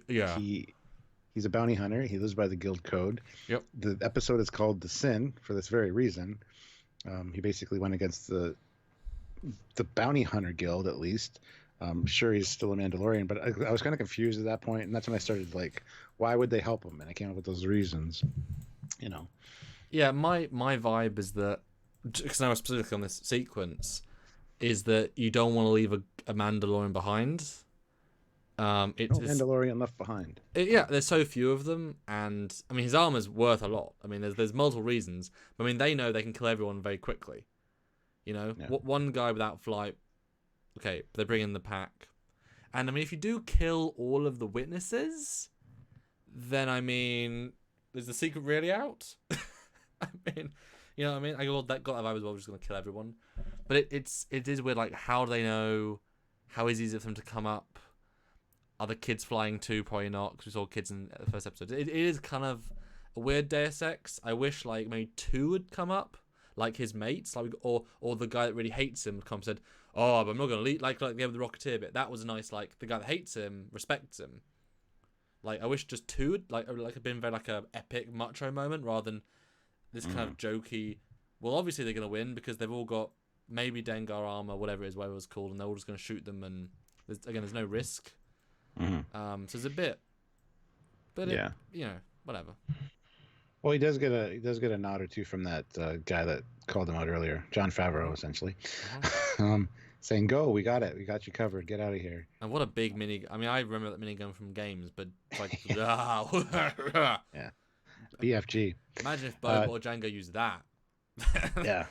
Yeah. He's a bounty hunter. He lives by the guild code. Yep. The episode is called The Sin for this very reason. He basically went against the bounty hunter guild, at least. Sure, he's still a Mandalorian, but I was kind of confused at that point, and that's when I started like, why would they help him? And I came up with those reasons, you know. Yeah, my vibe is that, because now specifically on this sequence, is that you don't want to leave a Mandalorian behind. It's Mandalorian left behind. There's so few of them, and I mean his armor's worth a lot. I mean, there's multiple reasons. But, I mean, they know they can kill everyone very quickly. You know, one guy without flight. Okay, they bring in the pack, and I mean, if you do kill all of the witnesses, then I mean, is the secret really out? I mean, you know what I mean? I got that vibe as well. We're just gonna kill everyone, but it is weird. Like, how do they know? How easy is it for them to come up? Are the kids flying too? Probably not, because we saw kids in the first episode. It is kind of a weird Deus Ex. I wish like maybe 2 would come up, like his mates, like or the guy that really hates him would come and said, "Oh, but I'm not gonna leave." Like the other Rocketeer bit. That was nice. Like the guy that hates him respects him. Like I wish just 2 would like have been very like a epic macho moment rather than this kind of jokey. Well, obviously they're gonna win because they've all got maybe Dengar armor, whatever it is, whatever it's called, and they're all just gonna shoot them. And there's no risk. So it's a bit, but whatever. Well, he does get a nod or two from that guy that called him out earlier, Jon Favreau, essentially, saying, "Go, we got it, we got you covered. Get out of here." And what a big mini! I mean, I remember that minigun from games, but like, yeah, BFG. Imagine if Boba or Django used that. Yeah.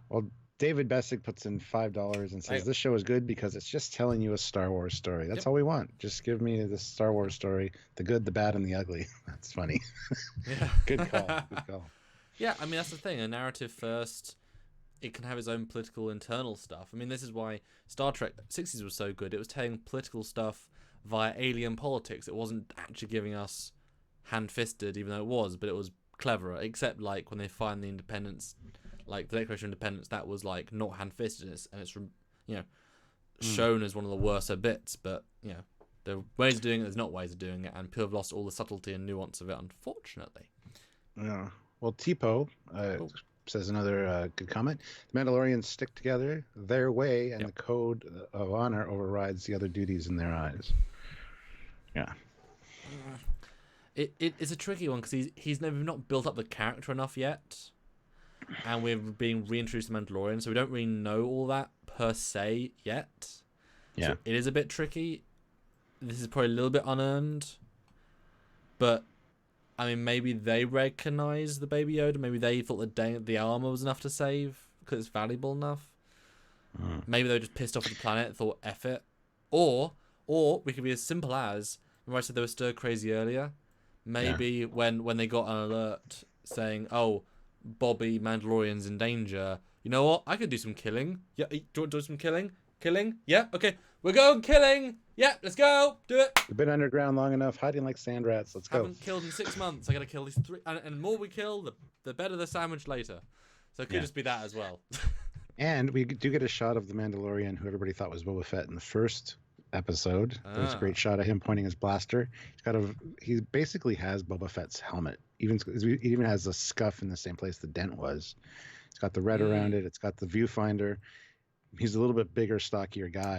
Well, David Bessick puts in $5 and says, "This show is good because it's just telling you a Star Wars story. That's all we want. Just give me the Star Wars story, the good, the bad, and the ugly." That's funny. Yeah. Good call. Good call. Yeah, I mean, that's the thing. A narrative first, it can have its own political internal stuff. I mean, this is why Star Trek 60s was so good. It was telling political stuff via alien politics. It wasn't actually giving us hand-fisted, even though it was, but it was cleverer, except like when they find the independence, like the Declaration of Independence, that was like not hand-fisted, and it's shown as one of the worser bits. But there are ways of doing it. There's not ways of doing it, and people have lost all the subtlety and nuance of it, unfortunately. Yeah. Well, Tipo says another good comment. The Mandalorians stick together their way, and the code of honor overrides the other duties in their eyes. Yeah. It's a tricky one because he's never not built up the character enough yet. And we're being reintroduced to Mandalorian, so we don't really know all that per se yet. Yeah. So it is a bit tricky. This is probably a little bit unearned. But, I mean, maybe they recognize the Baby Yoda. Maybe they thought that the armor was enough to save because it's valuable enough. Maybe they were just pissed off at the planet and thought, F it. Or we could be as simple as, remember I said they were stir crazy earlier? maybe when they got an alert saying, "Oh, Bobby Mandalorian's in danger," you know what? I could do some killing. Yeah, do you want to do some killing? Killing? Yeah, okay. We're going killing. Yeah, let's go. Do it. We've been underground long enough, hiding like sand rats. Let's go. Haven't killed in 6 months. I gotta kill these 3, and the more we kill, the better the sandwich later. So it could just be that as well. And we do get a shot of the Mandalorian, who everybody thought was Boba Fett in the first episode. There's a great shot of him pointing his blaster. He basically has Boba Fett's helmet. He even has a scuff in the same place the dent was. It's got the red around it. It's got the viewfinder. He's a little bit bigger, stockier guy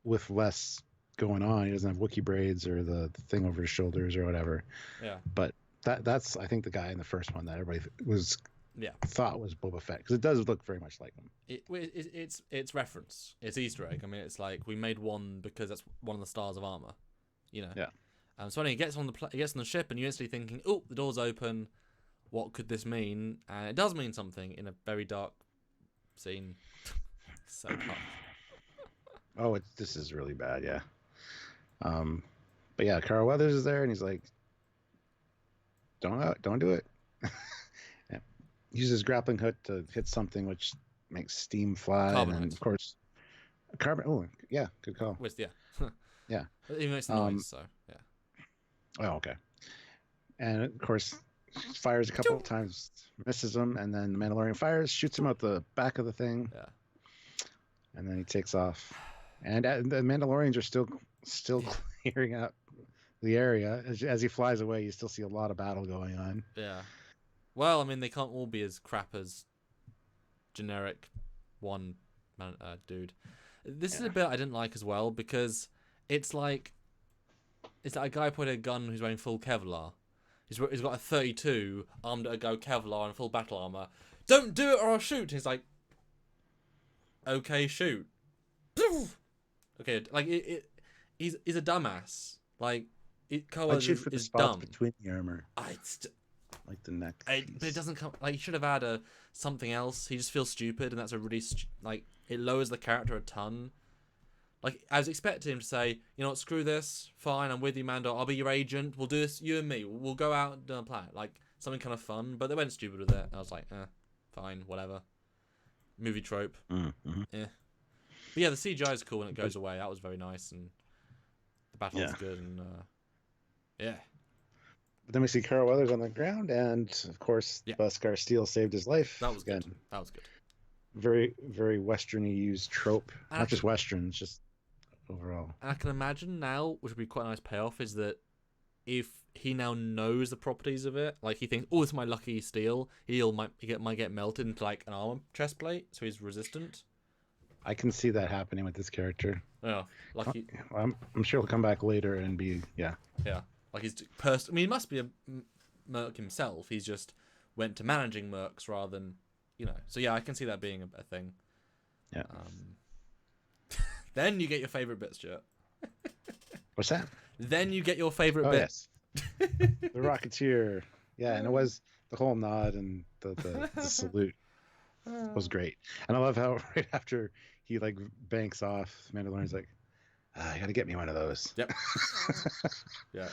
with less going on. He doesn't have Wookiee braids or the thing over his shoulders or whatever. Yeah. But that's I think the guy in the first one that everybody thought was Boba Fett, because it does look very much like him. It's reference. It's Easter egg. I mean, it's like we made one because that's one of the stars of armor, you know. Yeah. So when he gets on the ship, and you're instantly thinking, "Oh, the door's open. What could this mean?" And it does mean something in a very dark scene. So tough. Oh, this is really bad. Yeah. But yeah, Carl Weathers is there, and he's like, "Don't do it." Uses grappling hook to hit something which makes steam fly, and of course, carbon. Oh, yeah, good call. Yeah, yeah. Even though it's noise, so yeah. Oh, okay. And of course, fires a couple of times, misses him, and then the Mandalorian fires, shoots him out the back of the thing. Yeah. And then he takes off, and the Mandalorians are still clearing up the area as he flies away. You still see a lot of battle going on. Yeah. Well, I mean, they can't all be as crap as generic one dude. This is a bit I didn't like as well, because it's like a guy pointing a gun who's wearing full Kevlar. He's got a 32 armed at a go Kevlar and full battle armor. Don't do it or I'll shoot. He's like, okay, shoot. Okay, like he's a dumbass. Like I'd shoot for the spots between the armor. Like the neck. But it doesn't come. Like, he should have had something else. He just feels stupid, and that's a really it lowers the character a ton. Like, I was expecting him to say, "You know what? Screw this. Fine, I'm with you, Mando. I'll be your agent. We'll do this, you and me. We'll go out and do a planet." Like, something kind of fun. But they went stupid with it. I was like, fine, whatever. Movie trope. Mm-hmm. Yeah. But yeah, the CGI is cool and it goes away. That was very nice, and the battle was good, and yeah. But then we see Carl Weathers on the ground, and of course, Beskar Steel saved his life. That was good. That was good. Very, very Western-y used trope. Not just Westerns, just overall. And I can imagine now, which would be quite a nice payoff, is that if he now knows the properties of it, like he thinks, "Oh, it's my lucky steel," might get melted into like an armor chest plate, so he's resistant. I can see that happening with this character. Yeah, lucky. I'm sure he'll come back later and be Yeah. Like he's I mean, he must be a merc himself. He's just went to managing mercs rather than, you know. So yeah, I can see that being a thing. Yeah. Then you get your favorite bit, Stuart. What's that? Then you get your favorite bit. Yes. The Rocketeer. Yeah, and it was the whole nod and the salute was great. And I love how right after he like banks off, Mandalorian's like, "I got to get me one of those." Yep. Yeah.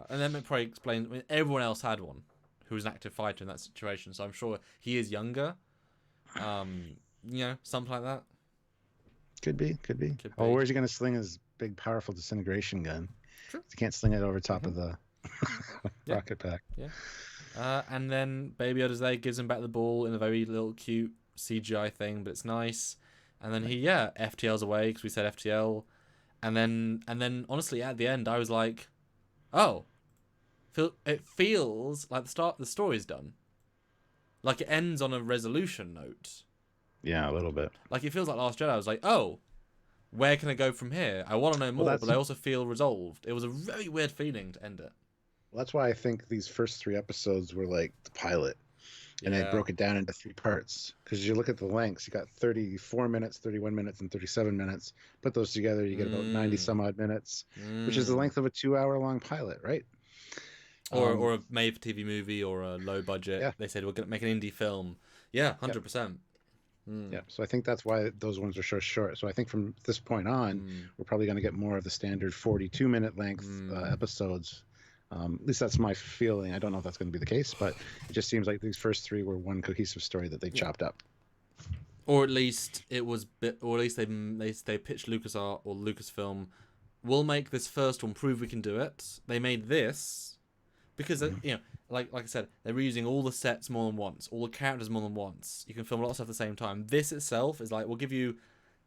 And then it probably explains. I mean, everyone else had one who was an active fighter in that situation, so I'm sure he is younger. You know, something like that. Could be. Oh, where's he gonna sling his big, powerful disintegration gun? True. He can't sling it over top of the rocket pack. Yeah. And then Baby Yoda's there, gives him back the ball in a very little cute CGI thing, but it's nice. And then he FTL's away because we said FTL, and then honestly at the end I was like, oh, it feels like the story's done. Like it ends on a resolution note. Yeah, a little bit. Like it feels like Last Jedi. I was like, oh, where can I go from here? I want to know more, but I also feel resolved. It was a very weird feeling to end it. Well, that's why I think these first 3 episodes were like the pilot. And I broke it down into 3 parts, because you look at the lengths. You got 34 minutes, 31 minutes, and 37 minutes. Put those together, you get about 90 some odd minutes, which is the length of a 2-hour-long pilot, right? Or a made-for-TV movie or a low budget. Yeah. They said we're going to make an indie film. Yeah, 100%. Yeah, so I think that's why those ones are so short. So I think from this point on, we're probably going to get more of the standard 42-minute length episodes. At least that's my feeling. I don't know if that's going to be the case, but it just seems like these first three were one cohesive story that they chopped up. Or at least it was, or at least they pitched LucasArts or Lucasfilm. We'll make this first one, prove we can do it. They made this because like I said, they're reusing all the sets more than once, all the characters more than once. You can film a lot of stuff at the same time. This itself is like, we'll give you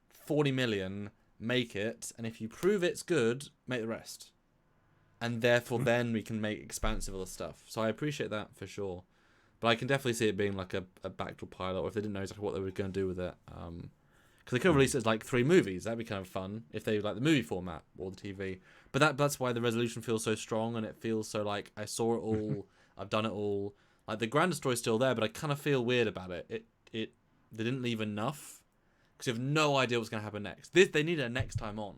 40 million, make it, and if you prove it's good, make the rest. And therefore, then we can make expansive other stuff. So I appreciate that for sure. But I can definitely see it being like a backdoor pilot, or if they didn't know exactly what they were going to do with it. Because they could have released it as like 3 movies. That'd be kind of fun if they like the movie format or the TV. But that's why the resolution feels so strong, and it feels so like I saw it all, I've done it all. Like the grand story's still there, but I kind of feel weird about it. They didn't leave enough because you have no idea what's going to happen next. They needed a next time on,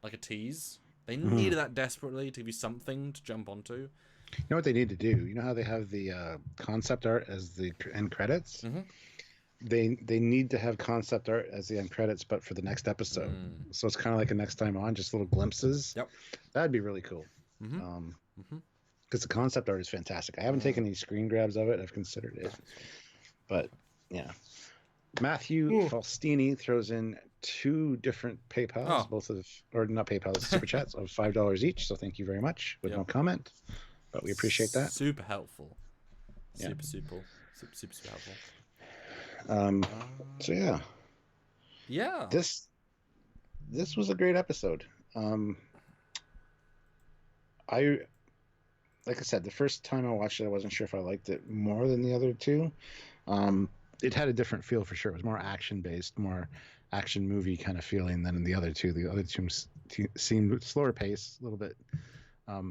like a tease. They needed that desperately to give you something to jump onto. You know what they need to do? You know how they have the concept art as the end credits? They need to have concept art as the end credits, but for the next episode. So it's kind of like a next time on, just little glimpses. Yep. That'd be really cool. Because the concept art is fantastic. I haven't taken any screen grabs of it. I've considered it. But, yeah. Matthew Faustini throws in 2 different PayPals, not PayPals, Super Chats of $5 each. So thank you very much with no comment. But we appreciate that. Super helpful. Super helpful. So yeah. Yeah. This was a great episode. Like I said, the first time I watched it, I wasn't sure if I liked it more than the other 2. It had a different feel for sure. It was more action-based, more action movie kind of feeling than in the other 2. The other 2 seemed slower pace, a little bit. A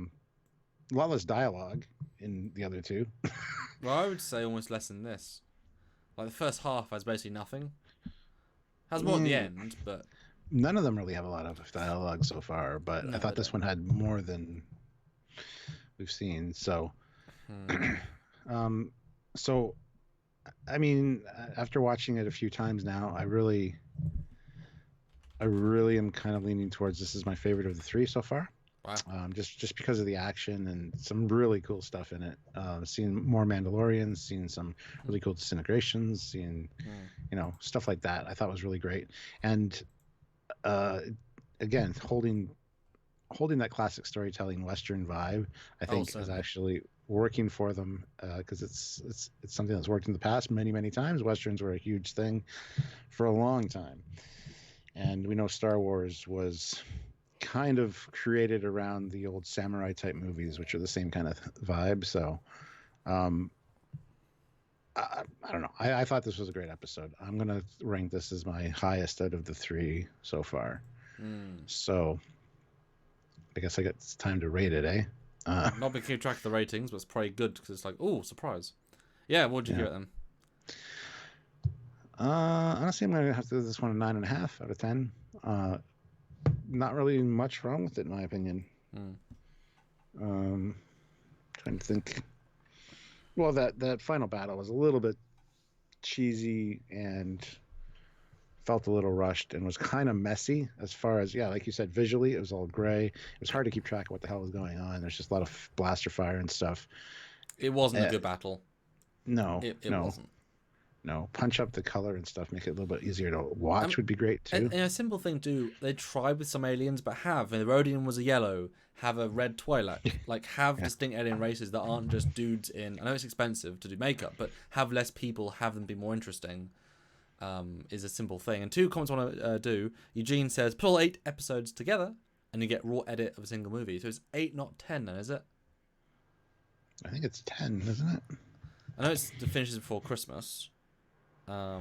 lot less dialogue in the other 2. Well, I would say almost less than this. Like the first half has basically nothing. Has more at the end, but none of them really have a lot of dialogue so far. But I thought this one had more than we've seen. So, so I mean, after watching it a few times now, I really am kind of leaning towards this is my favorite of the 3 so far. Wow. Just because of the action and some really cool stuff in it. Seeing more Mandalorians, seeing some really cool disintegrations, seeing stuff like that. I thought was really great. And again, holding that classic storytelling Western vibe, I think is actually working for them because it's something that's worked in the past many times. Westerns were a huge thing for a long time, and we know Star Wars was kind of created around the old samurai type movies, which are the same kind of vibe. So I don't know. I thought this was a great episode. I'm gonna rank this as my highest out of the 3 so far. So I guess it's time to rate it, eh? Not been keeping track of the ratings, but it's probably good because it's like, oh, surprise. Yeah, what did you give it then? Honestly, I'm gonna have to give this one a 9.5 out of 10. Not really much wrong with it, in my opinion. Trying to think. Well, that final battle was a little bit cheesy and felt a little rushed and was kind of messy as far as, like you said, visually, it was all gray. It was hard to keep track of what the hell was going on. There's just a lot of blaster fire and stuff. It wasn't a good battle. No. It wasn't. No, punch up the color and stuff, make it a little bit easier to watch would be great too. And a simple thing too, they tried with some aliens, but the Rhodian was a yellow, have a red Twi'lek, like have distinct alien races that aren't just dudes in. I know it's expensive to do makeup, but have less people, have them be more interesting. Is a simple thing. And 2 comments I want to do. Eugene says, put all 8 episodes together, and you get raw edit of a single movie. So it's 8, not 10, then, is it? I think it's 10, isn't it? I know it finishes before Christmas. I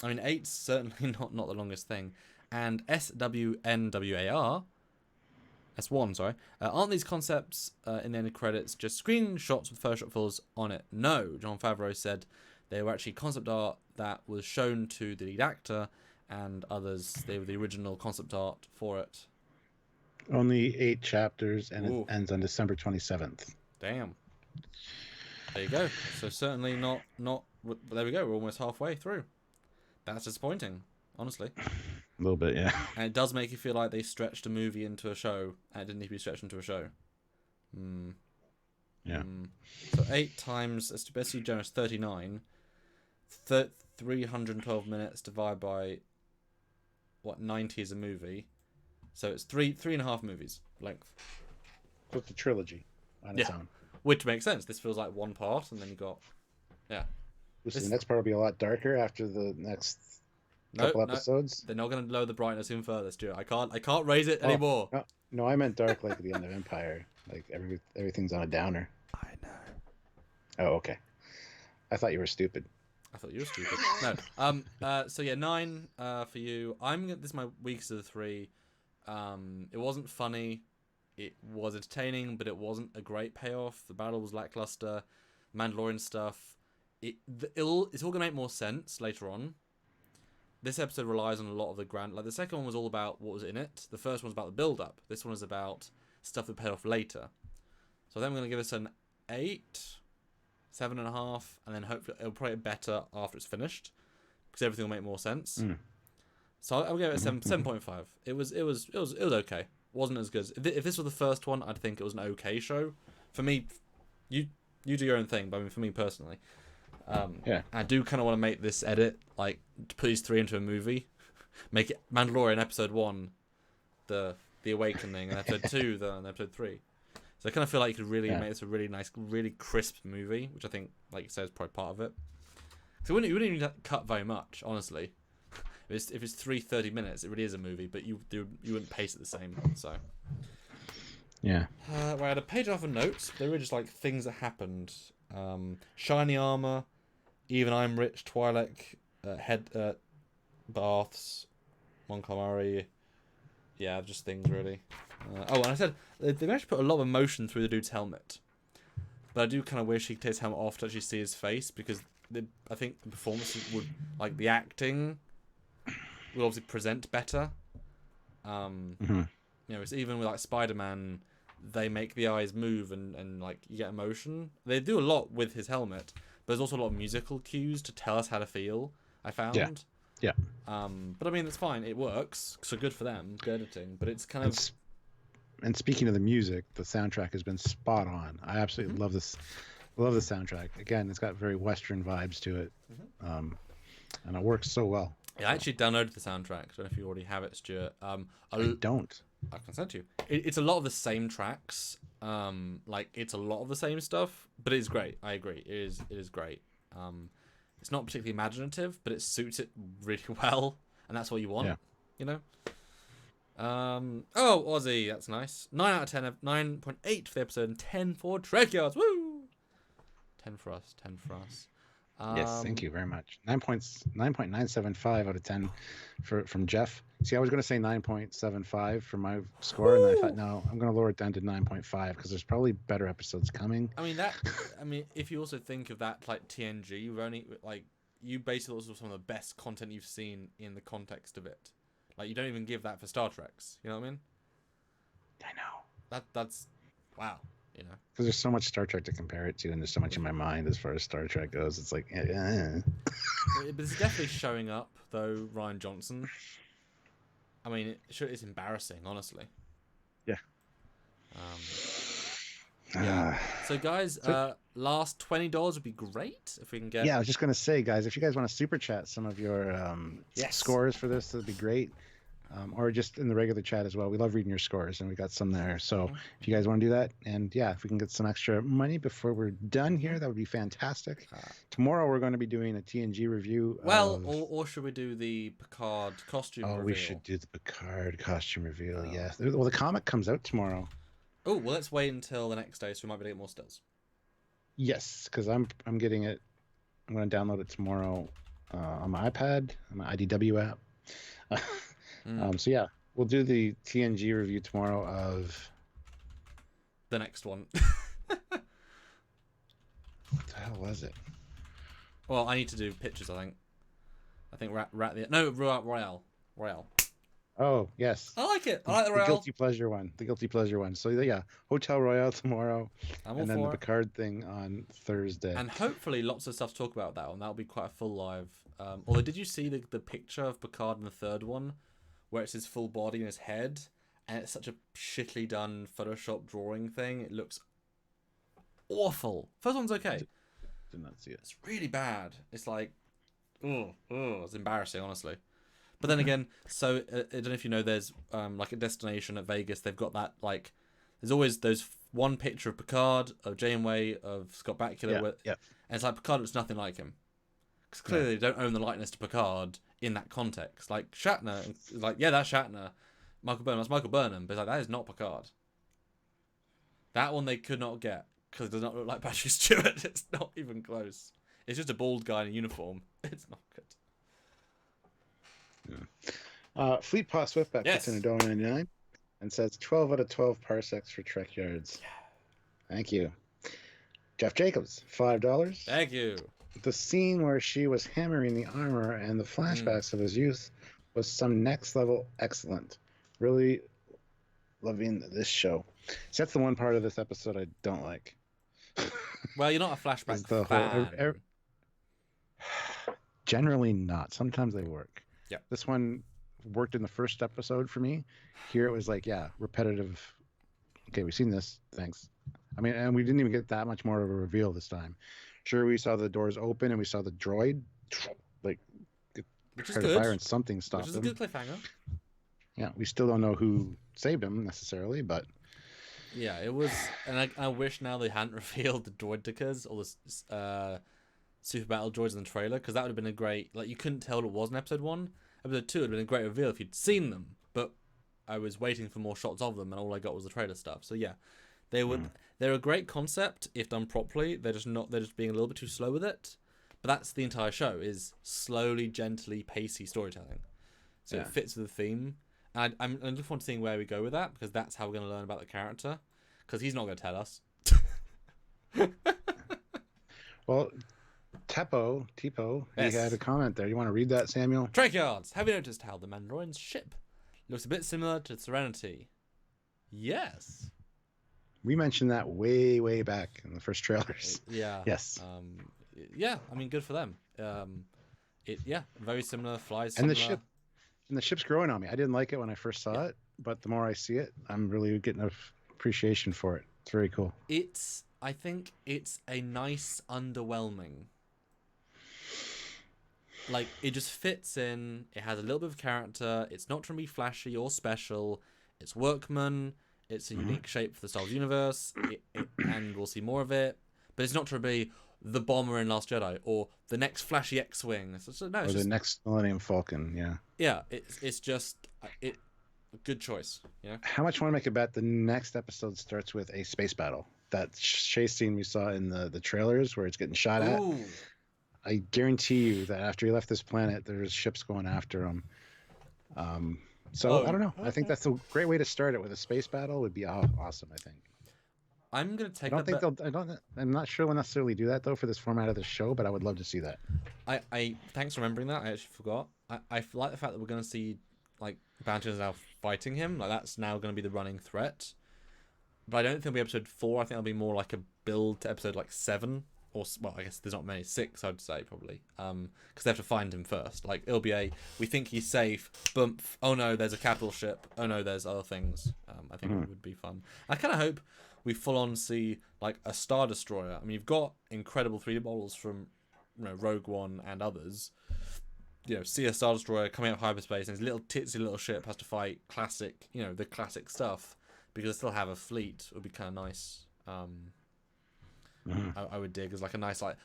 mean, 8's certainly not the longest thing. And SWNWAR, S1, sorry, aren't these concepts in the end credits just screenshots with Photoshop fills on it? No, Jon Favreau said they were actually concept art that was shown to the lead actor and others. They were the original concept art for it. Only 8 chapters, and it ends on December 27th. Damn. There you go. So certainly not. But there we go. We're almost halfway through. That's disappointing, honestly. A little bit, yeah. And it does make you feel like they stretched a movie into a show, and it didn't need to be stretched into a show. Yeah. So 8 times, it's basically generous, 39. 312 minutes divided by, 90 is a movie. So it's 3.5 movies length. So it's a trilogy on its own. Which makes sense. This feels like one part, and then you got, The next part will be a lot darker after the next couple episodes. They're not going to lower the brightness even further, Stuart. I can't raise it anymore. No, I meant dark like the end of Empire. Like everything's on a downer. I know. Oh, okay. I thought you were stupid. I thought you were stupid. No. So yeah, 9 for you. This is my weakest of the 3. It wasn't funny. It was entertaining, but it wasn't a great payoff. The battle was lackluster. Mandalorian stuff. It's all gonna make more sense later on. This episode relies on a lot of the grand. Like the second one was all about what was in it. The first one's about the build-up. This one is about stuff that paid off later. So then I'm gonna give us an 8, 7.5, and then hopefully it'll probably get better after it's finished, because everything will make more sense. So I'll give it a 7.5. It was okay. Wasn't as good. If this was the first one, I'd think it was an okay show. For me, you do your own thing, but I mean for me personally, I do kind of want to make this edit, like to put these 3 into a movie, make it Mandalorian episode 1, the Awakening, and episode 2, then episode 3. So I kind of feel like you could really make this a really nice, really crisp movie, which I think, like you said, is probably part of it. So you wouldn't even cut very much, honestly. If it's 30 minutes, it really is a movie, but you wouldn't pace it the same. So yeah. I had a page off of notes. They were just like things that happened. Shiny armor, even I'm rich. Twi'lek, head baths, Mon Calamari. Yeah, just things really. And I said they managed to put a lot of emotion through the dude's helmet, but I do kind of wish he could take his helmet off to actually see his face, because I think the performance would, like the acting, will obviously present better. It's even with like Spider-Man, they make the eyes move and like you get emotion. They do a lot with his helmet, but there's also a lot of musical cues to tell us how to feel, I found. Yeah. But I mean, it's fine. It works. So good for them. Good editing. But it's kind of... And speaking of the music, the soundtrack has been spot on. I absolutely love this. Love the soundtrack. Again, it's got very Western vibes to it. And it works so well. Yeah, I actually downloaded the soundtrack. I don't know if you already have it, Stuart. I don't. I can send it to you. It's a lot of the same tracks. It's a lot of the same stuff, but it's great. I agree. It is great. It's not particularly imaginative, but it suits it really well, and that's what you want. You know. Aussie, that's nice. 9 out of 10. 9.8 for the episode, and 10 for Trekyards. Woo! 10 for us. 10 for us. Yes, thank you very much. 9.975 out of 10 from Jeff. See, I was going to say 9.75 for my score, and then I thought, no, I'm going to lower it down to 9.5 because there's probably better episodes coming. I mean, if you also think of that like TNG, you basically also some of the best content you've seen in the context of it. Like, you don't even give that for Star Treks. You know what I mean? I know. That's wow. You know, because there's so much Star Trek to compare it to, and there's so much in my mind as far as Star Trek goes. It's like, But it's definitely showing up, though. Rian Johnson. I mean, it's embarrassing, honestly. Yeah. Yeah. So, guys, last $20 would be great if we can get. Yeah, I was just gonna say, guys, if you guys want to super chat some of your scores for this, that'd be great. Or just in the regular chat as well. We love reading your scores, and we got some there. So if you guys want to do that, and yeah, if we can get some extra money before we're done here, that would be fantastic. Tomorrow we're going to be doing a TNG review. Or should we do the Picard costume reveal? We should do the Picard costume reveal, yes. Well, the comic comes out tomorrow. Oh, well, let's wait until the next day, so we might be able to get more stills. Yes, because I'm getting it. I'm going to download it tomorrow on my iPad, on my IDW app. So yeah, we'll do the TNG review tomorrow of the next one. What the hell was it? Well, I need to do pictures. I think Royale. Oh, yes. I like it. I like the The Royale. guilty pleasure one. The guilty pleasure one. So yeah, Hotel Royale tomorrow, I'm all and then the for it. Picard thing on Thursday. And hopefully lots of stuff to talk about that one. That'll be quite a full live. Although, did you see the picture of Picard in the third one, where it's his full body and his head, and it's such a shittily done Photoshop drawing thing. It looks awful. First one's okay. Did not see it. It's really bad. It's like, it's embarrassing, honestly. But then again, so I don't know if you know, there's like a destination at Vegas. They've got that like, there's always those one picture of Picard, of Janeway, of Scott Bakula, and it's like Picard looks nothing like him, because clearly they don't own the likeness to Picard in that context. Like Shatner, like that's Shatner. Michael Burnham, that's Michael Burnham, but it's like that is not Picard. That one they could not get because it does not look like Patrick Stewart. It's not even close. It's just a bald guy in a uniform. It's not good. Fleet Paw Swiftback puts in $1.99 and says 12 out of 12 parsecs for Trekyards. Thank you. Jeff Jacobs, $5. Thank you. The scene where she was hammering the armor and the flashbacks of his youth was some next level excellent. Really loving this show. So that's the one part of this episode I don't like. Well, you're not a flashback fan. Generally not. Sometimes they work. Yeah. This one worked in the first episode for me. Here it was like, repetitive. Okay, we've seen this. Thanks. I mean, and we didn't even get that much more of a reveal this time. Sure, we saw the doors open and we saw the droid, like, which is try good. to fire and something stopped Which is a good cliffhanger. Yeah, we still don't know who saved him necessarily, but yeah, it was. And I wish now they hadn't revealed the droidicas or the super battle droids in the trailer, because that would have been a great. Like, you couldn't tell it was in episode 1. Episode 2 would have been a great reveal if you'd seen them, but I was waiting for more shots of them, and all I got was the trailer stuff. So yeah, they would. They're a great concept if done properly. They're just not. They're just being a little bit too slow with it. But that's the entire show, is slowly, gently, pacey storytelling. So it fits with the theme. And I'm looking forward to seeing where we go with that, because that's how we're going to learn about the character. Because he's not going to tell us. Well, Tipo, he had a comment there. You want to read that, Samuel? Trekyards, have you noticed how the Mandalorian's ship looks a bit similar to Serenity? Yes. We mentioned that way back in the first trailers. Yeah. Yes. Yeah, I mean, good for them. Very similar, flies and similar. The ship's growing on me. I didn't like it when I first saw it, but the more I see it, I'm really getting an appreciation for it. It's very cool. I think it's a nice underwhelming. Like, it just fits in. It has a little bit of character. It's not trying to be flashy or special. It's workman. It's a unique shape for the Star Wars universe, and we'll see more of it. But it's not trying to be the bomber in Last Jedi or the next flashy X-wing. The next Millennium Falcon. Yeah. Yeah, it's just a good choice. Yeah. How much want to make a bet the next episode starts with a space battle? That chase scene we saw in the trailers where it's getting shot at. I guarantee you that after he left this planet, there's ships going after him. I don't know. I think that's a great way to start it, with a space battle would be awesome, I think. I'm going to take I'm not sure we'll necessarily do that, though, for this format of the show, but I would love to see that. I thanks for remembering that. I actually forgot. I like the fact that we're going to see, like, Bounty now fighting him. Like, that's now going to be the running threat. But I don't think it'll be episode 4. I think it'll be more like a build to episode, like, 7. Or, well, I guess there's not many. 6, I'd say, probably. Because they have to find him first. Like, it'll be we think he's safe. Bump. Oh, no, there's a capital ship. Oh, no, there's other things. I think it would be fun. I kind of hope we full-on see, like, a Star Destroyer. I mean, you've got incredible 3D models from, Rogue One and others. See a Star Destroyer coming out of hyperspace, and his little titsy little ship has to fight classic, the classic stuff, because they still have a fleet. It would be kind of nice. I would dig as like a nice, like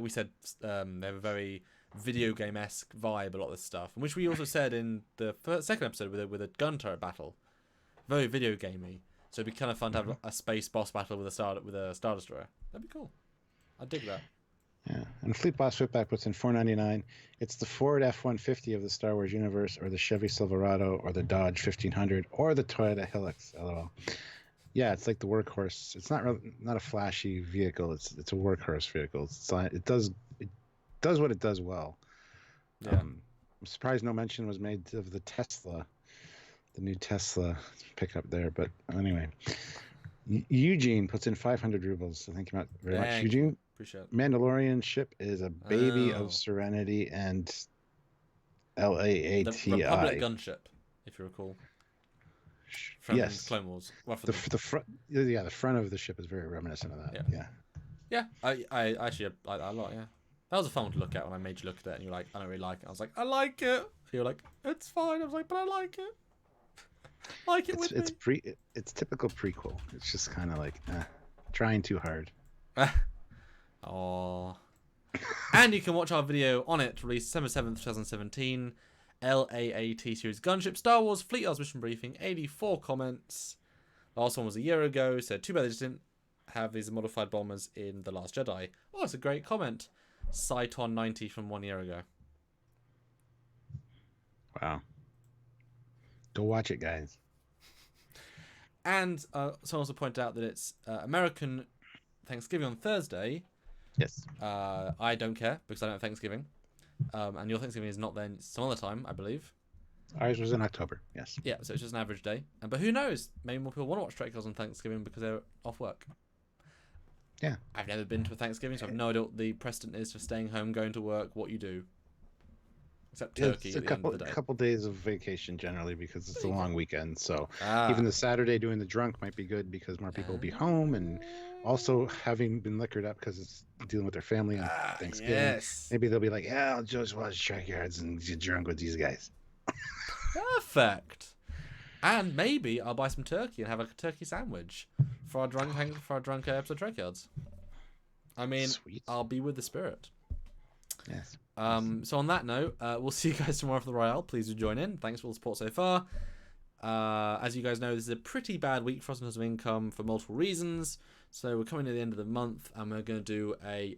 we said, they have a very video game-esque vibe, a lot of this stuff, which we also said in the second episode with a gun turret battle, very video gamey. So it'd be kind of fun to have a space boss battle with a Star Destroyer. That'd be cool. I'd dig that. Yeah, and Fleet Boss Whipback puts in $4.99. It's the Ford F-150 of the Star Wars universe, or the Chevy Silverado, or the Dodge 1500, or the Toyota Hilux. LOL. Yeah, it's like the workhorse. It's not a flashy vehicle. It's a workhorse vehicle. It does what it does well. Yeah. I'm surprised no mention was made of the Tesla the new Tesla pickup there. But anyway, Eugene puts in 500 rubles. So thank you very much, Thank Eugene. Appreciate it. Mandalorian ship is a baby Oh. of Serenity and The LAATI. Republic gunship, if you recall. From Yes. Clone Wars. Well, The front, yeah, the front of the ship is very reminiscent of that. Yeah. I actually like that a lot. Yeah, that was a fun one to look at when I made you look at it, and you're like, I don't really like it. I was like, I like it. You're like, it's fine. I was like, but I like it. Like it It's typical prequel. It's just kind of like trying too hard. Oh. And you can watch our video on it, released December 7th, 2017. LAAT series gunship, Star Wars Fleet Arts mission briefing, 84 comments. Last one was a year ago, so too bad they just didn't have these modified bombers in The Last Jedi. Oh, it's a great comment. Cyton90 from 1 year ago. Wow. Go watch it, guys. And someone also pointed out that it's American Thanksgiving on Thursday. Yes. I don't care because I don't have Thanksgiving. And your Thanksgiving is not then some other time, I believe. Ours was in October, yes. Yeah, so it's just an average day. But who knows? Maybe more people want to watch Trekyards on Thanksgiving because they're off work. Yeah. I've never been to a Thanksgiving, so I have no idea what the precedent is for staying home, going to work, what you do. Except turkey It's at the end of the day. a couple days of vacation generally because it's a long weekend. So Ah. even the Saturday doing the drunk might be good because more people will be home, and also having been liquored up because it's dealing with their family on Thanksgiving. Yes. Maybe they'll be like, yeah, I'll just watch Trekyards and get drunk with these guys. Perfect. And maybe I'll buy some turkey and have a turkey sandwich for our drunk episode of Trekyards. I mean, Sweet. I'll be with the spirit. Yes. So on that note, we'll see you guys tomorrow for the Royale. Please do join in. Thanks for all the support so far. As you guys know, this is a pretty bad week for us in terms of income for multiple reasons. So we're coming to the end of the month, and we're going to do a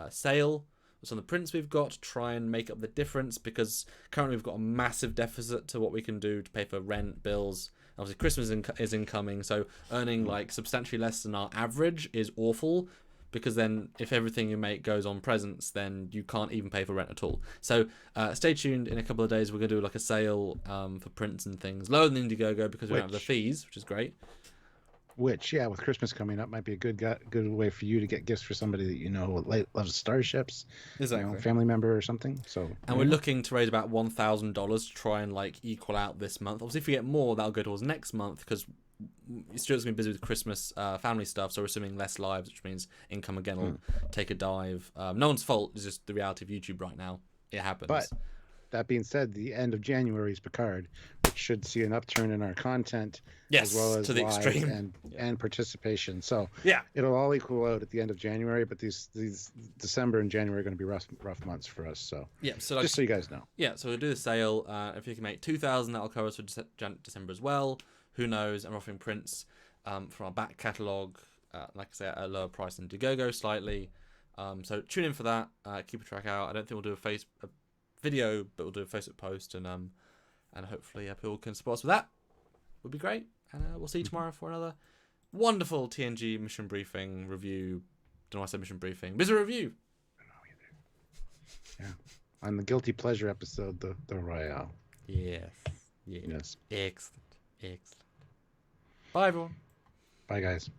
sale with some of the prints we've got to try and make up the difference, because currently we've got a massive deficit to what we can do to pay for rent, bills. Obviously, Christmas is incoming, so earning like substantially less than our average is awful. Because then if everything you make goes on presents, then you can't even pay for rent at all. So stay tuned. In a couple of days, we're going to do like a sale for prints and things. Lower than Indiegogo because we don't have the fees, which is great. Which, yeah, with Christmas coming up, might be a good way for you to get gifts for somebody that you know loves starships. Exactly. You know, family member or something. So. And we're looking to raise about $1,000 to try and like equal out this month. Obviously, if we get more, that'll go towards next month because Stuart's going to be busy with Christmas family stuff, so we're assuming less lives, which means income again will take a dive. No one's fault. It's just the reality of YouTube right now. It happens. But that being said, the end of January is Picard, which should see an upturn in our content, yes, as well as to the live extreme and participation. So yeah, it'll all equal out at the end of January. But these December and January are going to be rough months for us. So yeah, so like, just so you guys know. Yeah, so we'll do the sale. If you can make 2,000, that'll cover us for December as well. Who knows? I'm offering prints from our back catalogue, like I say, at a lower price than Indiegogo slightly. So tune in for that. Keep a track out. I don't think we'll do a video, but we'll do a Facebook post, and hopefully people can support us with that. Would be great. And we'll see you tomorrow for another wonderful TNG mission briefing review. Don't know why I said mission briefing. But it's a review. I don't know either. Yeah, on the Guilty Pleasure episode, the Royale. Yes. Yes. Excellent. Bye, everyone. Bye, guys.